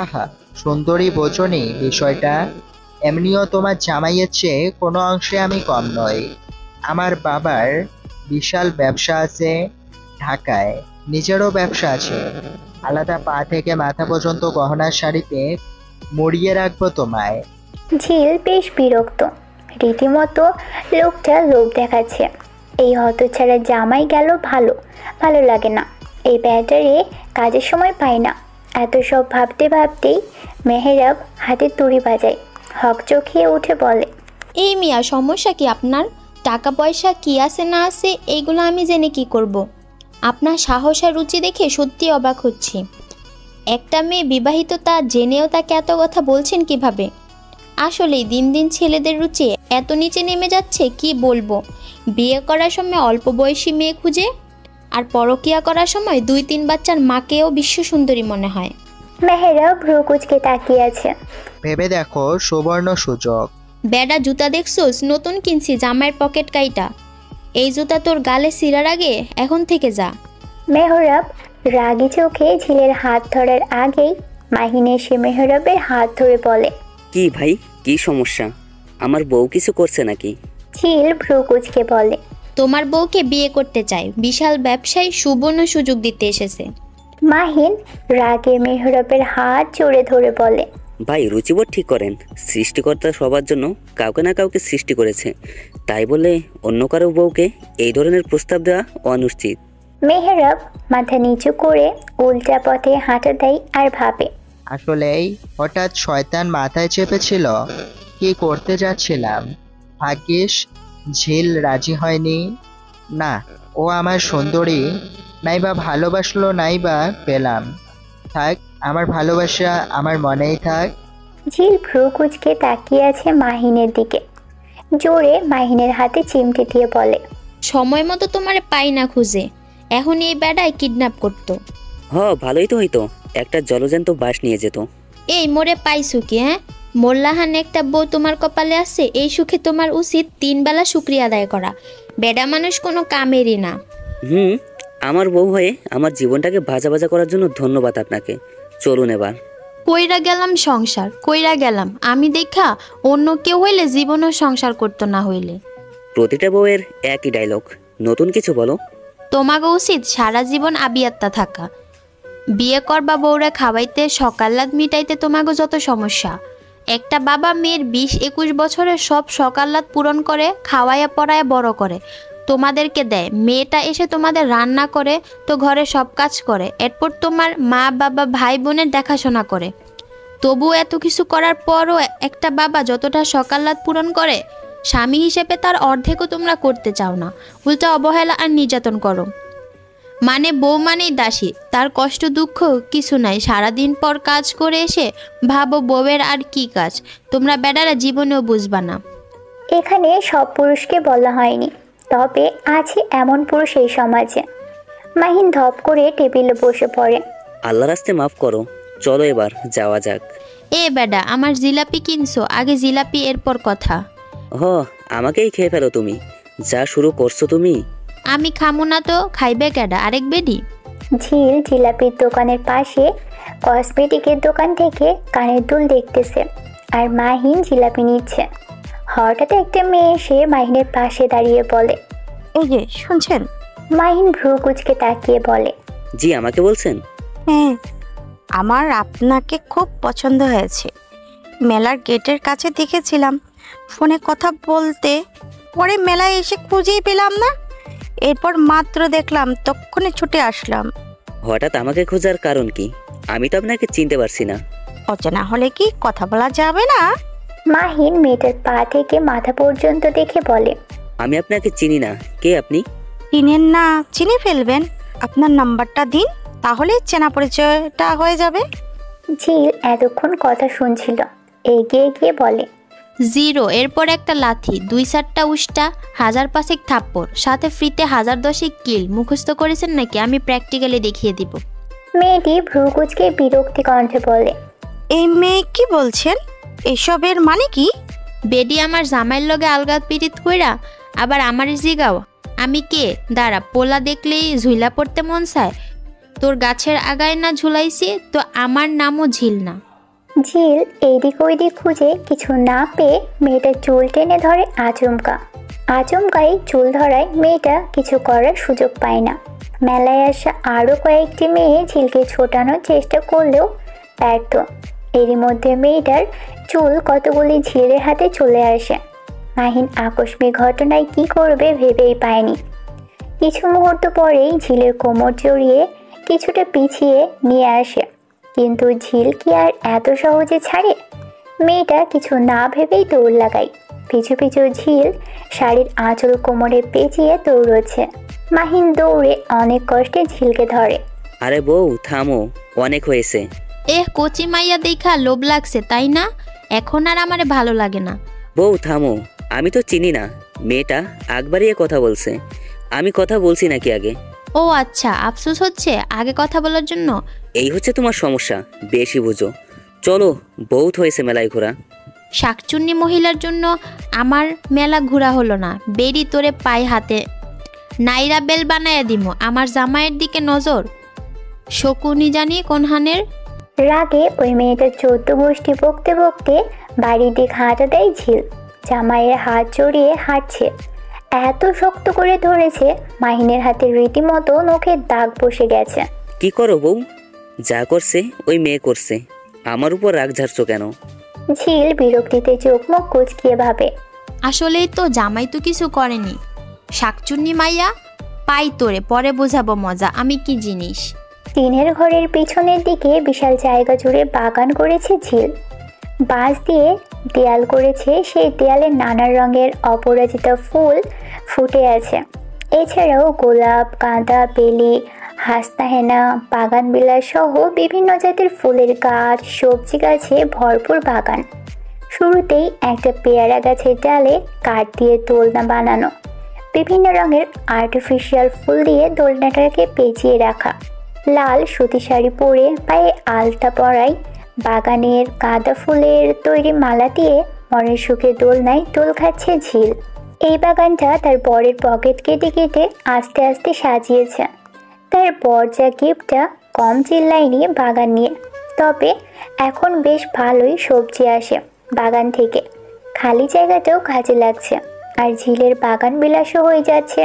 আহা, সুন্দরী বোঝনি বিষয়টা? এমনিও তোমার জামাইয়ের চেয়ে কোনো অংশে আমি কম নই। আমার বাবার বিশাল ব্যবসা আছে ঢাকায়, নিজেরও ব্যবসা আছে। আলাদা পা থেকে মাথা পর্যন্ত গহনার শাড়িতে মুড়িয়ে রাখবো তোমায়। ঝিল বেশ বিরক্ত, রীতিমতো লোকটা লোভ দেখাচ্ছে। এই হতছাড়া জামাই গেল ভালো ভালো লাগে না, এই ব্যাটারে কাজের সময় পায় না। এত সব ভাবতে ভাবতেই মেহেরাব হাতে তুড়ি বাজায়, হক চোখিয়ে উঠে বলে, এই মিয়া, সমস্যা কি আপনার? টাকা পয়সা কি আছে না আছে এইগুলো আমি জেনে কি করব? আপনার সাহস আর রুচি দেখে সত্যি অবাক হচ্ছি। একটা মেয়ে বিবাহিত তা জেনেও তাকে এত কথা বলছেন কিভাবে? আসলেই দিন দিন ছেলেদের রুচি এত নিচে নেমে যাচ্ছে, কি বলবো। বিয়ে করার সময় অল্প বয়সী মেয়ে খুঁজে, আর পরকিয়া করার সময় 2-3 বাচ্চার মাকেও বিশ্ব সুন্দরী মনে হয়। মেহেরাব ভ্রু কুচকে তাকিয়ে আছে। ভেবে দেখো, সুবর্ণ সুযোগ। বেডা, জুতা দেখছোস? নতুন কিনছি, জামাইয়ের পকেট কাইটা। এই জুতা তোর গালে ছিঁড়ার আগে এখন থেকে যা। মেহরাব রাগী চোখে ঝিলের হাত ধরার আগেই মাহিন এসে মেহরাবের হাত ধরে বলে, কি ভাই, কি সমস্যা? আমার বউ কিছু করছে নাকি? ঝিল ভ্রু কুচকে বলে, তোমার বউকে বিয়ে করতে চায়, বিশাল ব্যবসায়ী সুবর্ণ সুযোগ দিতে এসেছে। মাহিন রাগে মেহরাবের হাত জোরে ধরে বলে, ভাই রুচিবোধ ঠিক করেন। সৃষ্টিকর্তা সবার জন্য কাউকে না কাউকে সৃষ্টি করেছে, তাই বলে অন্য কারো বউকে এই ধরনের প্রস্তাব দেওয়া অনুচিত। মেহরাব মাথা নিচু করে উল্টা পথে হাঁটা দেয় আর ভাবে, আসলেই হঠাৎ শয়তান মাথায় চেপেছিল। কি করতে যাচ্ছিলাম? ভাগ্যিস ঝিল রাজি হয়নি। না, ও ও আমার সুন্দরী, নাইবা ভালোবাসলো নাইবা পেলাম, থাক আমার ভালোবাসা আমার মনেই থাক। ঝিল ভ্রু কুচকে তাকিয়ে আছে মাহিনের দিকে, জোরে মাহিনের হাতে চিমটি দিয়ে বলে, সময় মতো তোমারে পাই না খুঁজে, এখন এই বেড়ায় কিডন্যাপ করতো। ভালোই তো হইতো, একটা জলজ্যান্ত বাস নিয়ে যেত। এই মোরে পাইছু কি? হ্যাঁ, মোল্লাহান একটা বউ তোমার কপালে আছে, এই সুখে তোমার উচিত 3 বেলা শুকরিয়া আদায় করা। বেডা মানুষ কোনো কামেরই না। আমার বউ হয়ে আমার জীবনটাকে ভাজা ভাজা করার জন্য ধন্যবাদ আপনাকে। চলুন এবার। কইরা গেলাম সংসার, কইরা গেলাম আমি দেখা, অন্য কেউ হইলে জীবনও সংসার করতো না হইলে। প্রতিটা বউয়ের একই ডায়লগ, নতুন কিছু বলো। তোমাকে উচিত সারা জীবন আবিয়াত্তা থাকা। বিয়ে করবা বউরা খাওয়াইতে, সকাল্লাদ মিটাইতে তোমাকে যত সমস্যা। একটা বাবা মেয়ের 20-21 বছরের সব সকাল্লাদ পূরণ করে, খাওয়াইয়া পড়ায় বড় করে, তোমাদেরকে দেয়। মেয়েটা এসে তোমাদের রান্না করে, তো ঘরে সব কাজ করে, এরপর তোমার মা বাবা ভাই বোনের দেখাশোনা করে। তবুও এত কিছু করার পরও একটা বাবা যতটা সকাল্লাদ পূরণ করে, স্বামী হিসেবে তার অর্ধেকও তোমরা করতে চাও না, উল্টা অবহেলা আর নির্যাতন করো। মানে বউ মানেই দাসী, তার কষ্ট দুঃখ কিছু নাই। সারাদিন পর কাজ করে এসে ভাবো বউয়ের আর কি কাজ, তোমরা বেডারা জীবনেও বুঝবা না। এখানে সব পুরুষকে বলা হয়নি, তবে আছে এমন পুরুষ এই সমাজে। মাহিন ধপ করে টেবিলে বসে পড়ে। আল্লাহর রাস্তে মাফ করো, চলো এবার যাওয়া যাক। এ বেডা, আমার জিলাপি কিনছো? আগে জিলাপি এরপর কথা। আমাকেই খেয়ে ফেলো তুমি, যা শুরু করছো তুমি। আমি খামো না তো খাইবে কেডা? আরেক বেডি। ঝিল জিলাপির দোকানের পাশে কসমেটিকের দোকান থেকে কানের দুল দেখতেছে, আর মাহিন জিলাপি নিচ্ছে। হঠাৎ একটা মেয়ে এসে মাহিনের পাশে দাঁড়িয়ে বলে, এই যে শুনছেন? মাহিন ভ্রু কুচকে তাকিয়ে বলে, জি আমাকে বলছেন? হ্যাঁ, আমার আপনাকে খুব পছন্দ হয়েছে। মেলার গেটের কাছে দেখেছিলাম, ফোনে কথা বলতে, পরে মেলায় এসে খুঁজেই পেলাম না, এরপর মাত্র দেখলাম, তক্ষণে ছুটে আসলাম। হঠাৎ আমাকে খোঁজার কারণ কি? আমি তো আপনাকে চিনতে পারছি না। অচেনা হলে কি কথা বলা যাবে না? মাহিন মেয়েটার পা থেকে মাথা পর্যন্ত দেখে বলে, আমি আপনাকে চিনি না, কে আপনি? চিনেন না? চিনে ফেলবেন। আপনার নাম্বারটা দিন, তাহলে চেনা পরিচয়টা হয়ে যাবে। ঝিল এতক্ষণ কথা শুনছিল, এগিয়ে গিয়ে বলে, 0, এরপর একটা লাথি, 2-4টা উষ্টা, 1000-5 থাপ্পড়, সাথে ফ্রিতে 1010 কিল। মুখস্থ করেছেন নাকি? আমি প্র্যাকটিক্যালি দেখিয়ে দিব। মেয়েটি ভ্রু কুচকে বিরক্তি কণ্ঠে বলে, এই মেয়ে কি বলছেন? এসবের মানে কি? বেডি আমার জামাইয়ের লগে আলগাত পিরিত কইরা আবার আমার জিগাও আমি কে? দাঁড়া, পোলা দেখলেই ঝুইলা পড়তে মন চায়। তোর গাছের আগায় না ঝুলাইছি তো আমার নামও ঝিল না। ঝিল এইদিক ওইদিক খুঁজে কিছু না পেয়ে মেয়েটার চুল টেনে ধরে আচমকাই চুল ধরায় মেয়েটা কিছু করার সুযোগ পায় না। মেলায় আসা আরও কয়েকটি মেয়ে ঝিলকে ছোটানোর চেষ্টা করলেও ব্যর্থ। এরই মধ্যে মেয়েটার চুল কতগুলি ঝিলের হাতে চলে আসে। মাহিন আকস্মিক ঘটনায় কি করবে ভেবেই পায়নি। কিছু মুহূর্ত পরেই ঝিলের কোমর জড়িয়ে কিছুটা পিছিয়ে নিয়ে আসে, কিন্তু ঝিল কি আর এত সহজে ছাড়ে? মেয়েটা কিছু না ভেবেই দৌড় লাগায়। পিছু পিছু ঝিল শাড়ির আঁচল কোমরে পেঁচিয়ে দৌড়চ্ছে। মাহিন দৌড়ে অনেক কষ্টে ঝিলকে ধরে। আরে বউ থামো, অনেক হয়েছে। কচি মাইয়া দেখা লোভ লাগছে তাই না? এখন আর আমারে ভালো লাগে না। বউ থামো, আমি তো চিনি না। মেয়েটা আগবাড়িয়ে কথা বলছে, আমি কথা বলছি নাকি আগে? ও আচ্ছা, আফসোস হচ্ছে আগে কথা বলার জন্য। এই হচ্ছে তোমার সমস্যা, বেশি বুঝো। চলো, বহুত হয়েছে মেলায় ঘোরা। শাকচুন্নি মহিলার জন্য আমার মেলা ঘোরা হলো না। বেরি তোরে পায়ে হাতে নাইরা বেল বানায়া দিমু। আমার জামাইয়ের দিকে নজর, শকুনি জানি কোনহানের। রাগে ওই মেয়েটার 14 গোষ্ঠী বকতে বকতে বাড়ির দিক হাঁটা দেয় ঝিল। জামাইয়ের হাত জড়িয়ে হাঁটছে, এত শক্ত করে ধরেছে মাহিনের হাতে রীতিমতো নখের দাগ বসে গেছে। কি করো বউ? যা করছে ওই মেয়ে করছে, আমার উপর রাগ ঝাড়ছো কেন? ঝিল বিরক্তিতে চোখ মুখ কুচকিয়ে ভাবে, আসলেই তো জামাই তো কিছু করেনি। শাকচুন্নি মাইয়া, পাই তোরে, পরে বোঝাবো মজা আমি কি জিনিস। টিনের ঘরের পিছনের দিকে বিশাল জায়গা জুড়ে বাগান করেছে ঝিল। বাঁশ দিয়ে দেয়াল করেছে, সেই দেয়ালে নানা রঙের অপরাজিতা ফুল ফুটে আছে। এছাড়াও গোলাপ, গাঁদা, বেলি, হাসনাহেনা, বাগানবিলাস সহ বিভিন্ন জাতের ফুলের গাছ, সবজি গাছে ভরপুর বাগান। শুরুতেই একটা পেয়ারা গাছের ডালে কাঠ দিয়ে দোলনা বানানো, বিভিন্ন রঙের আর্টিফিশিয়াল ফুল দিয়ে দোলনাটাকে পেঁচিয়ে রাখা, লাল সুতি শাড়ি পরে পায়ে আলতা পরাই বাগানের গাঁদা ফুলের তৈরি মালা দিয়ে মনের সুখে দোলনায় দোল খাচ্ছে ঝিল। এই বাগানটা তার বরের পকেট কেটে কেটে আস্তে আস্তে সাজিয়েছে। তার বর যা গিফটটা কম চিল্লায়নি বাগান নিয়ে, তবে এখন বেশ ভালোই সবজি আসে বাগান থেকে, খালি জায়গাটাও কাজে লাগছে, আর ঝিলের বাগান বিলাসও হয়ে যাচ্ছে।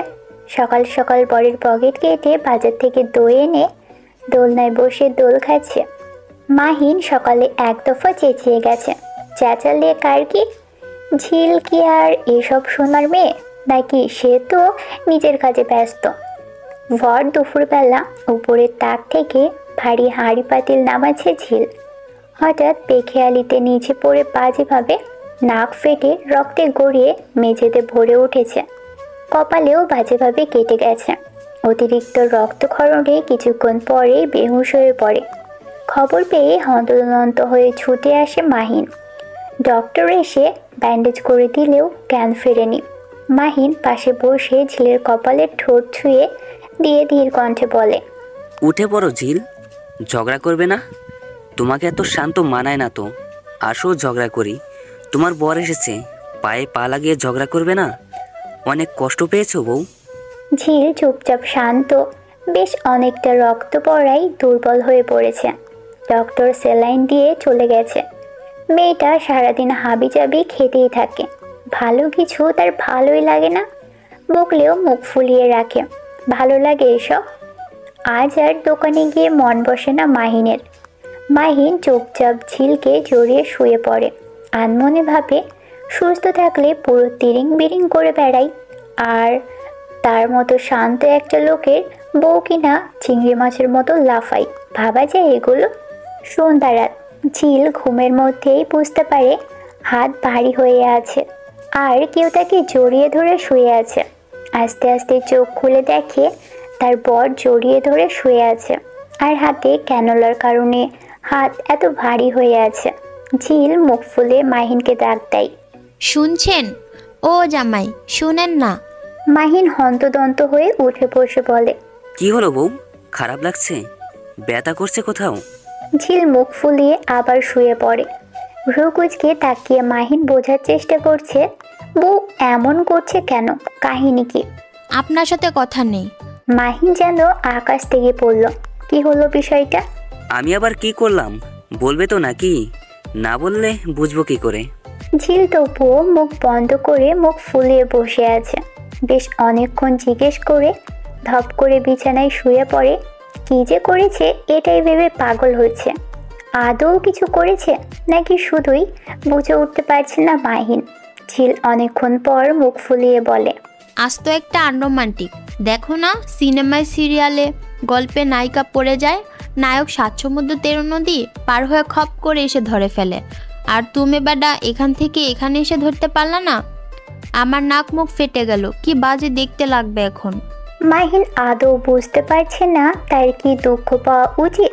সকাল সকাল বরের পকেট কেটে বাজার থেকে দই এনে দোলনায় বসে দোল খাচ্ছে। মাহিন সকালে এক দফা চেঁচিয়ে গেছে, চেঁচালে কার কি? ঝিল কি আর এসব শোনার মেয়ে নাকি? সে তো নিজের কাজে ব্যস্ত। ভর দুপুরবেলা উপরের তাক থেকে ভারী হাঁড়ি পাতিল নামাচ্ছে ঝিল। হঠাৎ বেখেয়ালিতে নিচে পড়ে বাজেভাবে নাক ফেটে রক্তে গড়িয়ে মেঝেতে ভরে উঠেছে, কপালেও বাজেভাবে কেটে গেছে। অতিরিক্ত রক্তক্ষরণে কিছুক্ষণ পরেই বেহুশ হয়ে পড়ে। খবর পেয়ে হন্তদন্ত হয়ে ছুটে আসে মাহিন। ডক্টর এসে ব্যান্ডেজ করে দিলেও জ্ঞান ফেরেনি। মাহিন পাশে বসে ঝিলের কপালের ঠোঁট ছুঁয়ে দিয়ে ধীর কণ্ঠে বলে, উঠে পড়ো ঝিল, ঝগড়া করবে না? তোমাকে এত শান্ত মানায় না তো। আসো ঝগড়া করি। তোমার বর এসেছে, পায়ে পা লাগিয়ে ঝগড়া করবে না? অনেক কষ্ট পেয়েছো বউ? ঝিল চুপচাপ শান্ত, বেশ অনেকটা রক্ত পড়াই দুর্বল হয়ে পড়েছে। ডক্টর স্যালাইন দিয়ে চলে গেছে। মেয়েটা সারাদিন হাবিজাবি খেতেই থাকে, ভালো কিছু তার ভালোই লাগে না, বকলেও মুখ ফুলিয়ে রাখে। ভালো লাগে এসব। আজ আর দোকানে গিয়ে মন বসে না মাহিনের। মাহিন চুপচাপ ঝিলকে জড়িয়ে শুয়ে পড়ে, আনমনে ভাবে সুস্থ থাকলে পুরো তিরিং বিরিং করে বেড়াই, আর তার মতো শান্ত একটা লোকের বউ কিনা চিংড়ি মাছের মতো লাফাই। ভাবা যায় এগুলো? সন্ধ্যা রাত। ঝিল ঘুমের মধ্যেই বুঝতে পারে হাত ভারী হয়ে আছে, আর কেউ তাকে জড়িয়ে ধরে শুয়ে আছে। আস্তে আস্তে চোখ খুলে দেখে তার বর জড়িয়ে ধরে শুয়ে আছে, আর হাতে ক্যানোলার কারণে হাত এত ভারী হয়ে আছে। ঝিল মুখ ফুলে মাহিনকে ডাক দেয়, শুনছেন? ও জামাই, শুনেন না। মাহিন হন্তদন্ত হয়ে উঠে বসে বলে, কি হলো বউ, খারাপ লাগছে? ব্যথা করছে কোথাও? ঝিল মুখ ফুলিয়ে আবার শুয়ে পড়ে। ভ্রুকুচকে তাকিয়ে মাহিন বোঝার চেষ্টা করছে বউ এমন করছে কেন, কাহিনী কি? আপনার সাথে কথা নেই। মাহিন যেন আকাশ থেকে পড়ল। কি হলো বিষয়টা? আমি আবার কি করলাম বলবে তো নাকি? না বললে বুঝবো কি করে? ঝিল তবুও মুখ বন্ধ করে মুখ ফুলিয়ে বসে আছে। বেশ অনেকক্ষণ জিজ্ঞেস করে ধপ করে বিছানায় শুয়ে পড়ে। কি যে করেছে এটাই ভেবে পাগল হচ্ছে। আদৌ কিছু করেছে নাকি শুধুই বুঝে উঠতে পারছে না মাহিন। ঝিল অনেকক্ষণ পর মুখ ফুলিয়ে বলে, আজ তো একটা আনরোমান্টিক। দেখো না, সিনেমায় সিরিয়ালে গল্পে নায়িকা পড়ে যায়, নায়ক ৭ সমুদ্র ১৩ নদী পার হয়ে খপ করে এসে ধরে ফেলে, আর তুমি বেডা এখান থেকে এখানে এসে ধরতে পারলা না? আমার নাক মুখ ফেটে গেল, কি বাজে দেখতে লাগবে এখন। মাহিন আদৌ বুঝতে পারছে না তার কি দুঃখ পাওয়া উচিত,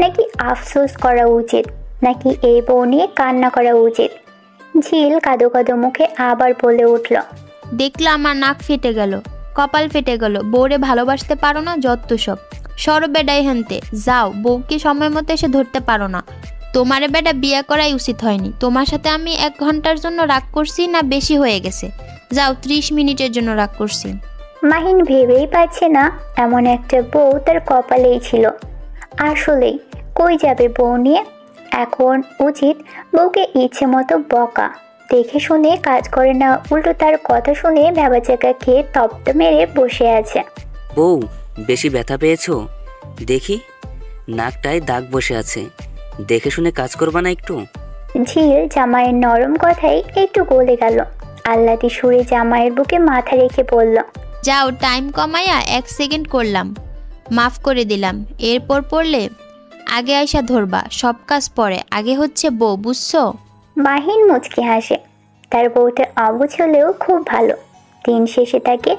নাকি আফসোস করা উচিত, নাকি এই বউ নিয়ে কান্না করা উচিত। ঝিল কাঁদো কাঁদো মুখে আবার বলে উঠল, দেখলে আমার নাক ফেটে গেল, কপাল ফেটে গেল, বউরে ভালোবাসতে পারো না, যত সব। সরো বেডাই হানতে যাও, বউকে সময় মতো এসে ধরতে পারো না। তোমারে বেডা বিয়ে করাই উচিত হয়নি। তোমার সাথে আমি 1 ঘন্টার জন্য রাগ করছি না বেশি হয়ে গেছে? যাও, 30 মিনিটের জন্য রাগ করছি। মাহিন ভেবেই পাচ্ছে না এমন একটা বউ তার কপালেই ছিল। আসলেই কই যাবে বউ নিয়ে? এখন উচিত বউকে ইচ্ছে মতো বকা, দেখে শুনে কাজ করে না, উল্টো তার কথা শুনে ভেবাচাকা খেয়ে তপ্ত মেরে বসে আছে। বউ, বেশি ব্যথা পেয়েছো? দেখি নাকটায় দাগ বসে আছে, দেখে শুনে কাজ করবা না একটু? ঝিল জামাইয়ের নরম কথাই একটু গলে গেল। আহ্লাদি সুরে জামাইয়ের বুকে মাথা রেখে বলল, যাও, টাইম কমাইয়া 1 সেকেন্ড করলাম, মাফ করে দিলাম। এরপর পড়লে আগে আইসা ধরবা, সব কাজ পরে, আগে হচ্ছে বউ, বুঝছো? মাহিন মুচকি হাসে। তার বউটা অবুঝ হলেও খুব ভালো। দিন শেষে তাকে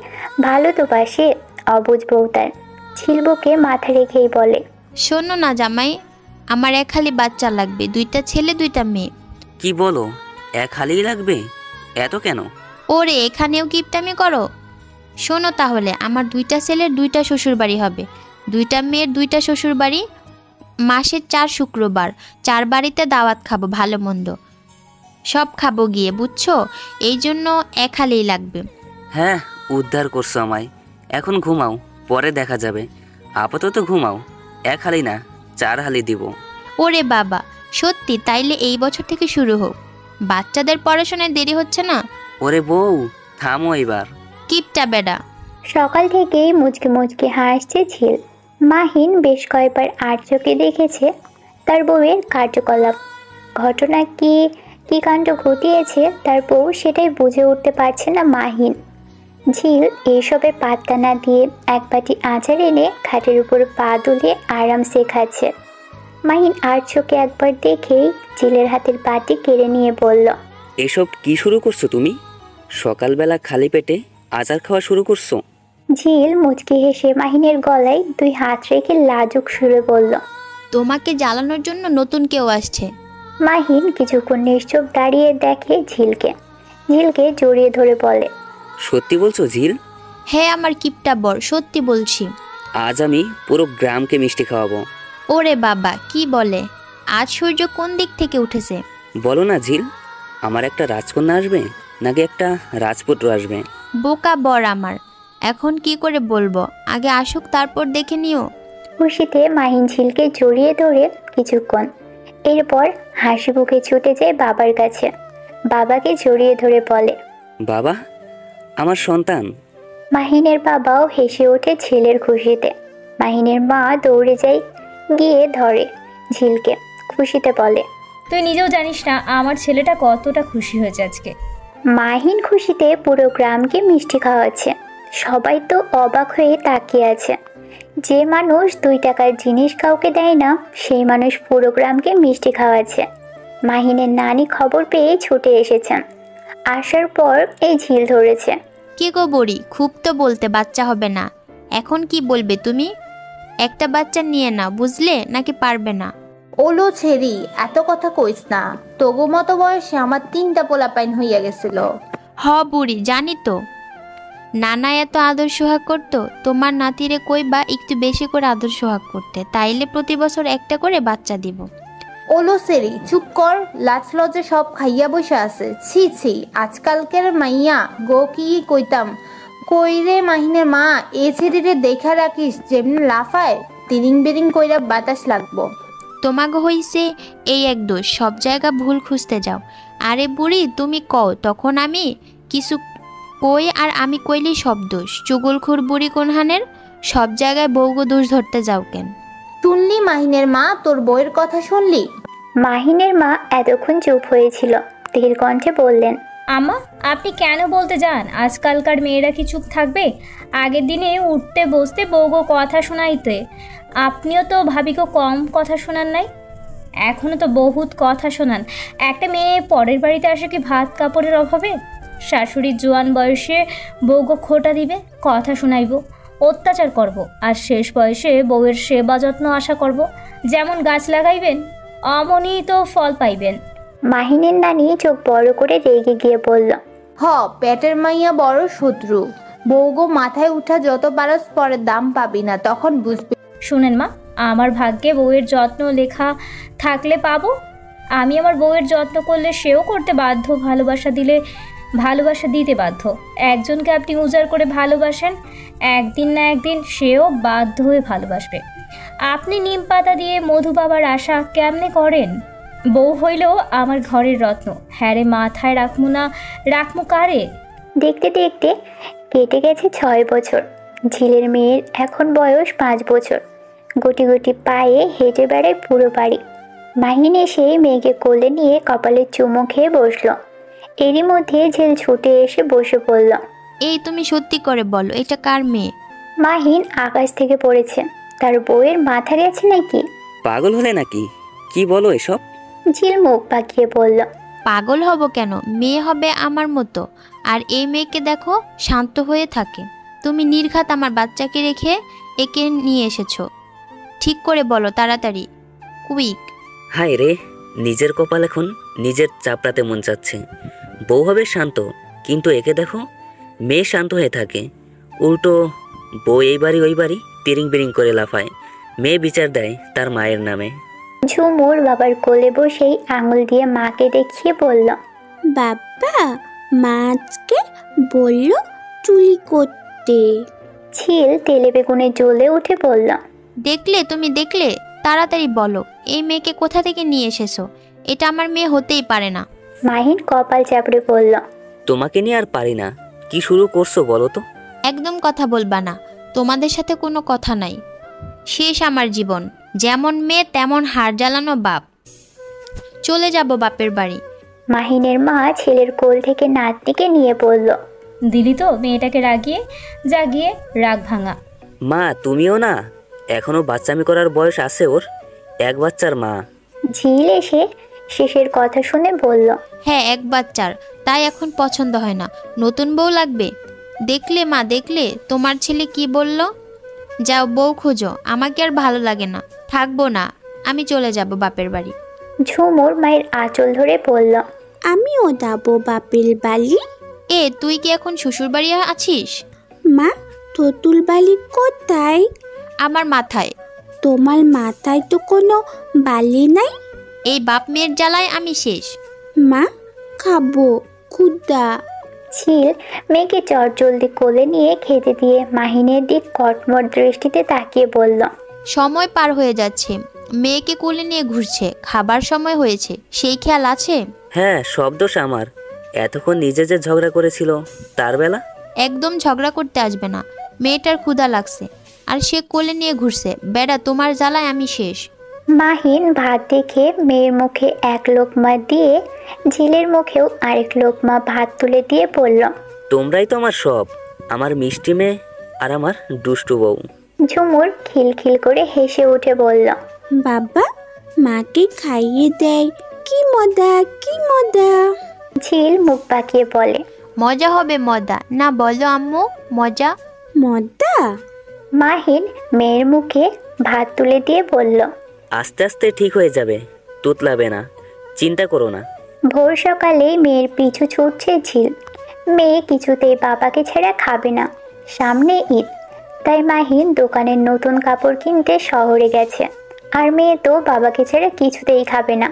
ভালো তো বাসে, অবুঝ বউ তার। ঝিল বুকে মাথা রেখেই বলে, শোনো না জামাই, আমার এক হালি বাচ্চা লাগবে, 2টা ছেলে 2টা মেয়ে। কি বলো, এক হালেই লাগবে? এত কেন? ওরে এখানেও কিপটামি করো? শোনো তাহলে, আমার 2টা ছেলের 2টা শ্বশুর বাড়ি হবে, 2টা মেয়ের 2টা শ্বশুর বাড়ি। মাসের 4 শুক্রবার 4 বাড়িতে দাওয়াত খাবো, ভালো মন্দ সব খাবো গিয়ে, বুঝছো? এই জন্য এক হালেই লাগবে। হ্যাঁ, উদ্ধার করছো আমায়। এখন ঘুমাও, পরে দেখা যাবে। আপাতত ঘুমাও। এক হালি না, 4 হালি দিব। ওরে বাবা, সত্যি? তাইলে এই বছর থেকে শুরু হোক, বাচ্চাদের পড়াশোনায় দেরি হচ্ছে না। ওরে বউ, থামো এবার। কিপটা বেডা। সকাল থেকেই মুচকি মুচকি হাসছে ঝিল। মাহিন বেশ কয়েকবার আর চোখে দেখেছে তার বউয়ের কার্যকলাপ। ঘটনা কি কি কাণ্ড ঘটিয়েছে তার বউ সেটাই বুঝে উঠতে পারছে না মাহিন। ঝিল এইসবে পাত্তা না দিয়ে এক বাটি আচার এনে খাটের উপর পা দুলিয়ে আরামসে খাচ্ছে। মাহিন আর চোখে একবার দেখেই ঝিলের হাতের বাটি কেড়ে নিয়ে বলল, এসব কি শুরু করছো তুমি? সকালবেলা খালি পেটে আচার খাওয়া শুরু করছো? ঝিল মুচকি হেসে মাহিনের গলায় 2 হাত রেখে লাজুক সুরে বলল, তোমাকে জ্বালানোর জন্য নতুন কেউ আসছে। মাহিন কিছুক্ষণ নিশ্চুপ দাঁড়িয়ে দেখে ঝিলকে। ঝিলকে জড়িয়ে ধরে বলে, সত্যি বলছো ঝিল? হ্যাঁ আমার কিপটা বর, সত্যি বলছি। আজ আমি পুরো গ্রামকে মিষ্টি খাওয়াবো। ওরে বাবা, কি বলে? আজ সূর্য কোন দিক থেকে উঠেছে? বলো না ঝিল, আমার একটা রাজকন্যা আসবে নাকি একটা রাজপুত্র আসবে? বোকা বর আমার, এখন কি করে বলবো? আগে আসুক, তারপর দেখে নিও। খুশিতে মাহিন ঝিলকে জড়িয়ে ধরে কিছুক্ষণ, এরপর হাসি মুখে ছুটে যায় বাবার কাছে। বাবাকে জড়িয়ে ধরে বলে, বাবা, আমার সন্তান। মাহিনের বাবাও হেসে ওঠে ঝিলের খুশিতে। মাহিনের মা দৌড়ে যায়, গিয়ে ধরে ঝিলকে, খুশিতে বলে, তুই নিজেও জানিস না আমার ছেলেটা কতটা খুশি হয়েছে আজকে। মাহিন খুশিতে পুরো গ্রামকে মিষ্টি খাওয়াচ্ছে। সবাই তো অবাক হয়ে তাকিয়ে আছে। যে মানুষ 2 টাকার জিনিস কাউকে দেয় না, সেই মানুষ পুরো গ্রামকে মিষ্টি খাওয়াচ্ছে। মাহিনের নানি খবর পেয়ে ছুটে এসেছেন। আসার পর এই ঝিল ধরেছে। কি গো বড়ি, খুব তো বলতে বাচ্চা হবে না, এখন কি বলবে তুমি? একটা বাচ্চা নিয়ে নাও, বুঝলে? নাকি পারবে না? ওলো ছেড়ি, এত কথা কইস না। তগো মতো বয়সে আমার 3টা পোলাপাইন হইয়া গেছিল। হ বুড়ি, জানি তো। নানা এত আদর সোহাগ করতো, তোমার নাতিরে কইবা একটু বেশি করে আদর সোহাগ করতে, তাইলে প্রতি বছর একটা করে বাচ্চা দিব। ওলো সেরি, চুপ কর। লাজ লজে সব খাইয়া বসে আছে। ছি ছি, আজকালকের মাইয়া গো, কি কইতাম। কইরে মাহিনের মা, এ ছেড়িরে দেখা রাখিস, যেমনি লাফায় তিরিং বিরিং কইরা বাতাস লাগবো। তোমাকে হইছে এই এক দোষ, সব জায়গা ভুল খুঁজতে যাও। আরে বুড়ি, তুমি কও, তখন আমি কিছু কই, আর আমি কইলেই সব দোষ। চুগলখুর বুড়ি কোনহানের, সব জায়গায় বউগো দোষ ধরতে যাও কেন? শুনলি মাহিনের মা, তোর বউয়ের কথা শুনলি? মাহিনের মা এতক্ষণ চুপ হয়েছিল, ধীর কণ্ঠে বললেন, আমা, আপনি কেন বলতে যান? আজকালকার মেয়েরা কি চুপ থাকবে? আগের দিনে উঠতে বসতে বউগো কথা শোনাইতে, আপনিও তো ভাবিগো কম কথা শোনান নাই? এখনও তো বহুত কথা শোনান। একটা মেয়ে পরের বাড়িতে আসে কি ভাত কাপড়ের অভাবে? শাশুড়ির জোয়ান বয়সে বউগো খোটা দিবে, কথা শোনাইব, অত্যাচার করব, আর শেষ বয়সে বউয়ের সেবা যত্ন আশা করব। যেমন গাছ লাগাইবেন অমনই তো ফল পাইবেন। মাহিনের নানি চোখ বড় করে রেগে গিয়ে বলল, হ, পেটের মাইয়া বড় শত্রু। বউগো মাথায় উঠা যত পারস, পরে দাম পাবি না, তখন বুঝবি। শুনেন মা, আমার ভাগ্যে বউয়ের যত্ন লেখা থাকলে পাবো। আমি আমার বউয়ের যত্ন করলে সেও করতে বাধ্য, ভালোবাসা দিলে ভালোবাসা দিতে বাধ্য। একজনকে আপনি উজাড় করে ভালোবাসেন, একদিন না একদিন সেও বাধ্য হয়ে ভালোবাসবে। আপনি নিম পাতা দিয়ে মধু পাবার আশা কেমনে করেন? বউ হইলেও আমার ঘরের রত্ন, হ্যাঁ রে, মাথায় রাখমু না রাখমু কারে? দেখতে দেখতে কেটে গেছে 6 বছর। ঝিলের মেয়ের এখন বয়স 5 বছর। গুটি গুটি পায়ে হেঁটে বেড়ায় পুরো বাড়ি। মাহিন এসে মেয়েকে কোলে নিয়ে কপালে চুমো খেয়ে বসলো। এরই মধ্যে ঝিল ছুটে এসে বসে পড়ল। এই তুমি সত্যি করে বলো, এটা কার মেয়ে? মাহিন আকাশ থেকে পড়েছে, তার বউয়ের মাথা গেছে নাকি? পাগল হলে নাকি? কি বলো এসব? ঝিল মুখ পাকিয়ে বলল, পাগল হব কেন? মেয়ে হবে আমার মতো। আর এই মেয়েকে দেখো শান্ত হয়ে থাকে। তুমি নির্ঘাত আমার বাচ্চাকে রেখে একে নিয়ে এসেছো। ঠিক করে বলো তাড়াতাড়ি, কুইক। হায় রে, নিজের কপাল এখন নিজের চাপড়াতে মন চাচ্ছে। বউ হবে শান্ত, কিন্তু একে দেখো মেয়ে শান্ত হয়ে থাকে, উল্টো বউ এই বাড়ি ওই বাড়ি তিরিং বিরিং করে লাফায়। মেয়ে বিচার দেয় তার মায়ের নামে। ঝুমুর বাবার কোলে বসেই আঙুল দিয়ে মাকে দেখিয়ে বলল, বাবা, মা আজকে বলল চুলি করতে। ঝিল তেলে বেগুনে জ্বলে উঠে বলল, দেখলে তুমি, দেখলে? তাড়াতাড়ি বলো, এই মেয়েকে কোথা থেকে নিয়ে এসেছো? এটা আমার মেয়ে হতেই পারে না। মাহিন কপাল চাপড়ে বলল, তোমাকে নিয়ে আর পারি না। কি শুরু করছো বলো তো? একদম কথা বলবা না, তোমাদের সাথে কোনো কথা নাই। শেষ আমার জীবন। যেমন মেয়ে তেমন হাড় জ্বালানো বাপ। চলে যাব বাপের বাড়ি। মাহিনের মা ছেলের কোল থেকে নাতনিকে নিয়ে বলল, দিলি তো মেয়েটাকে রাগিয়ে, জাগিয়ে রাগ ভাঙা। মা তুমিও না, এখনো বাচ্চামি করার বয়স আছে ওর। এক বাচ্চার মা। ঝিল এসে শেষের কথা শুনে বলল, হ্যাঁ, এক বাচ্চার, তাই এখন পছন্দ হয় না। নতুন বউ লাগবে। দেখলে মা, দেখলে তোমার ছেলে কি বলল? যাও বউ খোঁজো, আমাকে আর ভালো লাগে না, থাকবো না, আমি চলে যাব বাপের বাড়ি। ঝুমুর মায়ের আঁচল ধরে বলল, আমিও যাবো বাপের বাড়ি। এ তুই কি এখন শ্বশুর বাড়ি আছিস? মা, তোতুল বালি কোথায়? আমার মাথায়। তোমার মাথায় তো কোনো বালি নাই। এই বাপ মেয়ের জ্বালায় আমি শেষ। মা, খাবো, ক্ষুধা। ঝিল মেয়েকে চটজলদি কোলে নিয়ে খেতে দিয়ে মাহিনের দিক কটমট দৃষ্টিতে তাকিয়ে বলল, সময় পার হয়ে যাচ্ছে, মেয়েকে কোলে নিয়ে ঘুরছে, খাবার সময় হয়েছে, সেই খেয়াল আছে? হ্যাঁ, সব দোষ আমার। এতক্ষণ নিজে যে ঝগড়া করেছিল তার বেলা। একদম ঝগড়া করতে আসবে না। মেয়েটার ক্ষুধা লাগছে আর সে কোলে নিয়ে ঘুরছে। বেড়া, তোমার জ্বালায় আমি শেষ। মাহিন ভাত দেখে মেয়ের মুখে এক লোকমা দিয়ে ঝিলের মুখেও আরেক লোকমা ভাত তুলে দিয়ে বলল, তোমরাই তো আমার সব, আমার মিষ্টি মেয়ে আর আমার দুষ্টু বউ। ঝুমুর খিলখিল করে হেসে উঠে বলল, বাবা, মাকে খাইয়ে দেয়, কি মজা, কি মজা। ঝিল মুখ বাঁকিয়ে বলে, মজা হবে মজা না, বলো আম্মু, মজা। মজা? মাহিন মেয়ের মুখে ভাত তুলে দিয়ে বলল, আস্তে আস্তে ঠিক হয়ে যাবে, তুতলাবে না, চিন্তা করো না। ভোর সকালে মেয়ের পিছু ছুটছে ঝিল। মেয়ে কিছুতেই বাবাকে ছেড়ে খাবে না। সামনে ঈদ, তাই মাহিন দোকানের নতুন কাপড় কিনতে শহরে গেছে। আর মেয়ে তো বাবাকে ছেড়ে কিছুতেই খাবে না।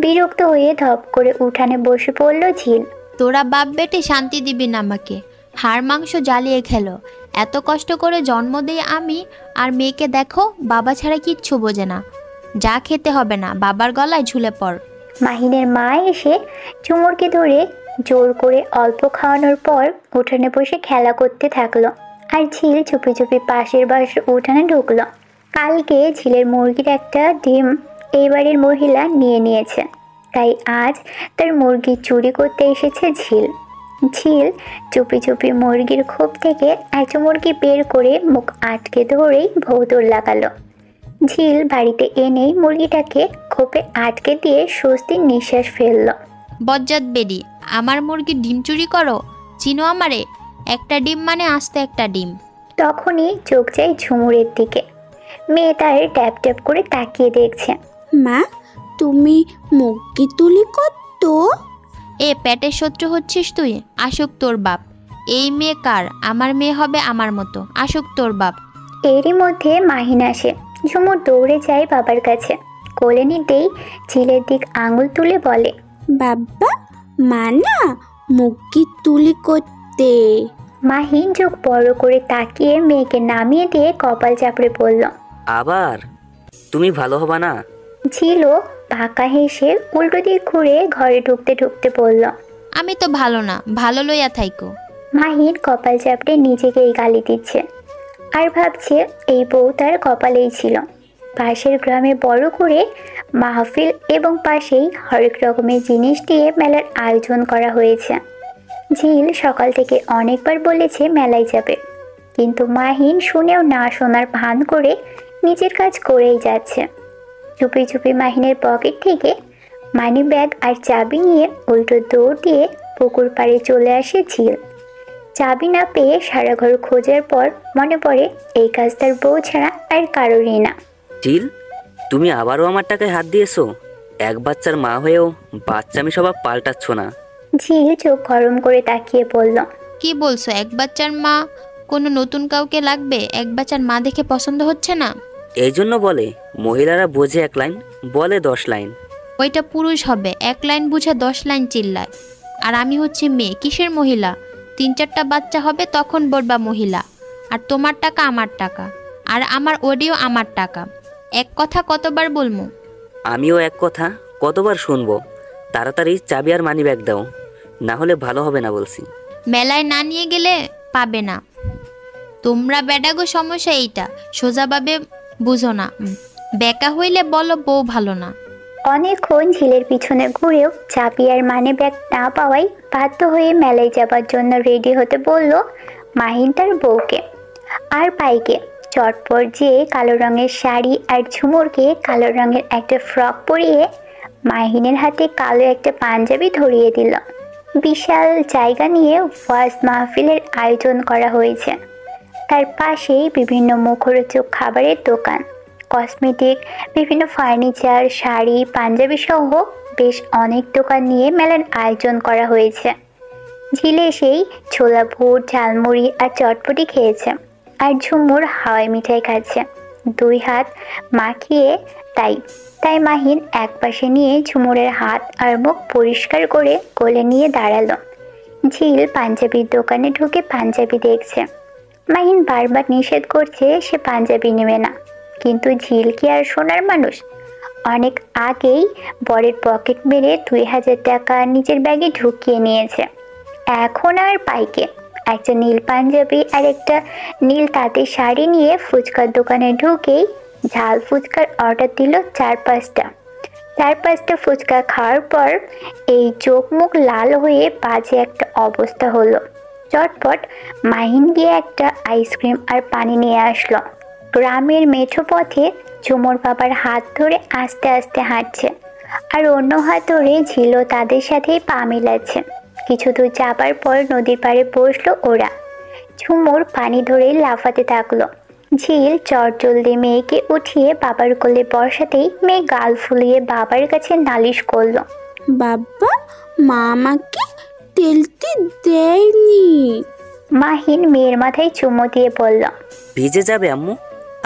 বিরক্ত হয়ে ধপ করে উঠানে বসে পড়ল ঝিল। তোরা বাপ বেটে শান্তি দিবি না আমাকে। হাড় মাংস জ্বালিয়ে খেলো। এত কষ্ট করে জন্ম দিই আমি, আর মেয়েকে দেখো বাবা ছাড়া কিচ্ছু বোঝে না। যা খেতে হবে না, বাবার গলায় ঝুলে পড়। মাহিনের মা এসে ঝুমুরকে ধরে জোর করে অল্প খাওয়ানোর পর উঠানে বসে খেলা করতে থাকলো। আর ঝিল চুপি চুপি পাশের বাসে উঠানে ঢুকলো। কালকে ঝিলের মুরগির একটা ডিম এই বাড়ির মহিলা নিয়ে নিয়েছে, তাই আজ তার মুরগি চুরি করতে এসেছে ঝিল। ঝিল চুপি চুপি মুরগির খোপ থেকে একটা মুরগি বের করে মুখ আটকে ধরেই ভৌতর লাগালো। ঝিল বাড়িতে এনেই মুরগিটাকে খোপে আটকে দিয়ে স্বস্তির নিঃশ্বাস ফেলল। বজ্জাত বেডি, আমার মুরগির ডিম চুরি করো? চিনো আমারে? একটা ডিম মানে আস্ত একটা ডিম। তখনই চোখ যায় ঝুমুরের দিকে। মেয়ে তার ট্যাপ ট্যাপ করে তাকিয়ে দেখছে। মা, তুমি মুরগি তুলি কত? এ পেটের শত্রু হচ্ছিস তুই? আসুক তোর বাপ। এই মেয়ে কার? আমার মেয়ে হবে আমার মতো। আসুক তোর বাপ। এরই মধ্যে মাহিন আসে। ঝুমুর দৌড়ে যায় বাবার কাছে। কোলে নিতেই ঝিলের দিক আঙুল তুলে বলে, বাবা, মা না মুরগি তুলি করতে। মাহিন চোখ বড় করে তাকিয়ে মেয়েকে নামিয়ে দিয়ে কপাল চাপড়ে পড়ল, আবার তুমি ভালো হবা না? ঝিলও বাঁকা হেসে উল্টো দিক ঘুরে ঘরে ঢুকতে ঢুকতে বলল, আমি তো ভালো না, ভালো লইয়া থাইকো। মাহিন কপাল চাপড়ে নিজেকেই গালি দিচ্ছে আর ভাবছে এই বউ তার কপালেই ছিল। পাশের গ্রামে বড় করে মাহফিল এবং পাশেই হরেক রকমের জিনিস দিয়ে মেলার আয়োজন করা হয়েছে। ঝিল সকাল থেকে অনেকবার বলেছে মেলায় যাবে, কিন্তু মাহিন শুনেও না শোনার ভান করে নিজের কাজ করেই যাচ্ছে। চুপি চুপি মাহিনের পকেট থেকে মানি ব্যাগ আর চাবি নিয়ে উল্টো দৌড় দিয়ে পুকুর পাড়ে চলে আসে ঝিল। চাবি না পেয়ে সারা ঘর খোঁজার পর মনে পড়ে এই কাজ তার বউ ছাড়া আর কারোরই না। চিল, তুমি আবারও আমার টাকায় হাত দিয়েছো। এক বাচ্চার মা হয়েও বাচ্চামি স্বভাব পাল্টাচ্ছ না। ঝিল চোখ গরম করে তাকিয়ে বলল, কি বলছো? এক বাচ্চার মা? কোনো নতুন কাউকে লাগবে? এক বাচ্চার মা দেখে পছন্দ হচ্ছে না? এই জন্য বলে মহিলারা বোঝে 1 লাইন, বলে 10 লাইন। ওইটা পুরুষ হবে, 1 লাইন বুঝে 10 লাইন চিল্লায়। আর আমি হচ্ছে মেয়ে, কিসের মহিলা? 3-4টা বাচ্চা হবে তখন বলবা মহিলা। আর তোমার টাকা আমার টাকা, আর আমার অডিও আমার টাকা। এক কথা কতবার বলবো? আমিও এক কথা কতবার শুনবো? তাড়াতাড়ি চাবি আর মানি ব্যাগ দাও, না হলে ভালো হবে না বলছি। মেলায় না নিয়ে গেলে পাবে না। তোমরা বেডাগো সমস্যা এইটা, সোজাভাবে বুঝো না। বেকা হইলে বলো বউ ভালো না। অনেকক্ষণ ঝিলের পিছনে ঘুরেও চাবি আর মানি ব্যাগ না পাওয়ায় বাধ্য হয়ে মেলায় যাবার জন্য রেডি হতে বলল মাহিন তার বউকে আর পাইকে। চটপট যেয়ে কালো রঙের শাড়ি আর ঝুমুরকে কালো রঙের একটা ফ্রক পরিয়ে মাহিনের হাতে কালো একটা পাঞ্জাবি ধরিয়ে দিল। বিশাল জায়গা নিয়ে ওয়াজ মাহফিলের আয়োজন করা হয়েছে। তার পাশেই বিভিন্ন মুখরোচক খাবারের দোকান, কসমেটিক, বিভিন্ন ফার্নিচার, শাড়ি, পাঞ্জাবি সহ বেশ অনেক দোকান নিয়ে মেলার আয়োজন করা হয়েছে। ঝিলে সেই ছোলা ভুট, ঝালমুড়ি আর চটপটি খেয়েছে, আর ঝুমুর হাওয়াই মিঠাই খাচ্ছে 2 হাত মাখিয়ে। তাই মাহিন এক পাশে নিয়ে ঝুমুরের হাত আর মুখ পরিষ্কার করে কোলে নিয়ে দাঁড়ালো। ঝিল পাঞ্জাবির দোকানে ঢুকে পাঞ্জাবি দেখছে। মাহিন বারবার নিষেধ করছে সে পাঞ্জাবি নেবে না, কিন্তু ঝিল কি আর সোনার মানুষ? অনেক আগেই বরের পকেট মেরে 2000 টাকা নিজের ব্যাগে ঢুকিয়ে নিয়েছে। এখন আর পাইকে একটা নীল পাঞ্জাবি আর একটা নীল তাঁতের শাড়ি নিয়ে ফুচকার দোকানে ঢুকেই ঝাল ফুচকার অর্ডার দিল 4-5টা ফুচকা খাওয়ার পর এই চোখ মুখ লাল হয়ে বাজে একটা অবস্থা হলো। চটপট মাহিন গিয়ে একটা আইসক্রিম আর পানি নিয়ে আসলো। গ্রামের মেঠো পথে ঝুমুর বাবার হাত ধরে আস্তে আস্তে হাঁটছে, আর অন্য হাত ধরে ঝিলও তাদের সাথেই পা মেলাচ্ছে। কিছু দূর যাবার পর নদীর পাড়ে বসলো ওরা। ঝুমুর পানি ধরে লাফাতে থাকলো। ঝিল চটজলদি মেয়েকে উঠিয়ে বাবার কোলে বসাতেই মেয়ে গাল ফুলিয়ে বাবার কাছে নালিশ করলো, বাবা, মা আমাকে তেলতে দেয়নি। মাহিন মেয়ের মাথায় চুমো দিয়ে বলল, ভিজে যাবে আম্মু,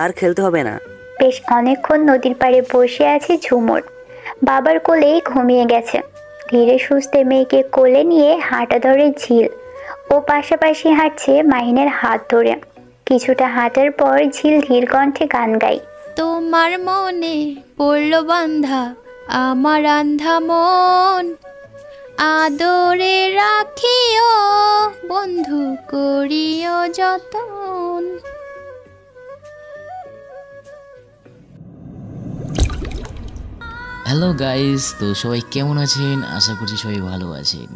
আর খেলতে হবে না। বেশ অনেকক্ষণ নদীর পাড়ে বসে আছে ঝুমুর। বাবার কোলেই ঘুমিয়ে গেছে। ধীরে সুস্থে মেয়েকে কোলে নিয়ে হাঁটা ধরে ঝিল। ও পাশাপাশি হাঁটছে মাহিনের হাত ধরে। কিছুটা হাঁটার পর ঝিল ধীর কণ্ঠে গান গায়, তোমার মনে পড়ল বান্ধা আমার আন্ধা মন, আদরে রাখিও বন্ধু করিও যতন। হ্যালো গাইস, তো সবাই কেমন আছেন? আশা করছি সবাই ভালো আছেন।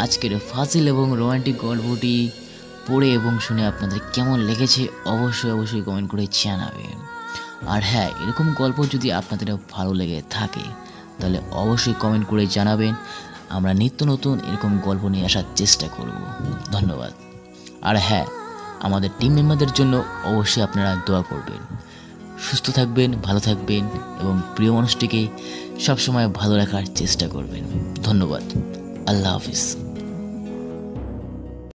আজকের ফাজিল এবং রোমান্টিক গল্পটি পড়ে এবং শুনে আপনাদের কেমন লেগেছে অবশ্যই কমেন্ট করে জানাবেন। আর হ্যাঁ, এরকম গল্প যদি আপনাদের ভালো লেগে থাকে তাহলে অবশ্যই কমেন্ট করে জানাবেন। আমরা নিত্য নতুন এরকম গল্প নিয়ে আসার চেষ্টা করব। ধন্যবাদ। আর হ্যাঁ, আমাদের টিম মেম্বারদের জন্য অবশ্যই আপনারা দোয়া করবেন। সুস্থ থাকবেন, ভালো থাকবেন এবং প্রিয় মানুষটিকে সবসময় ভালো রাখার চেষ্টা করবেন। ধন্যবাদ। আল্লাহ হাফিজ।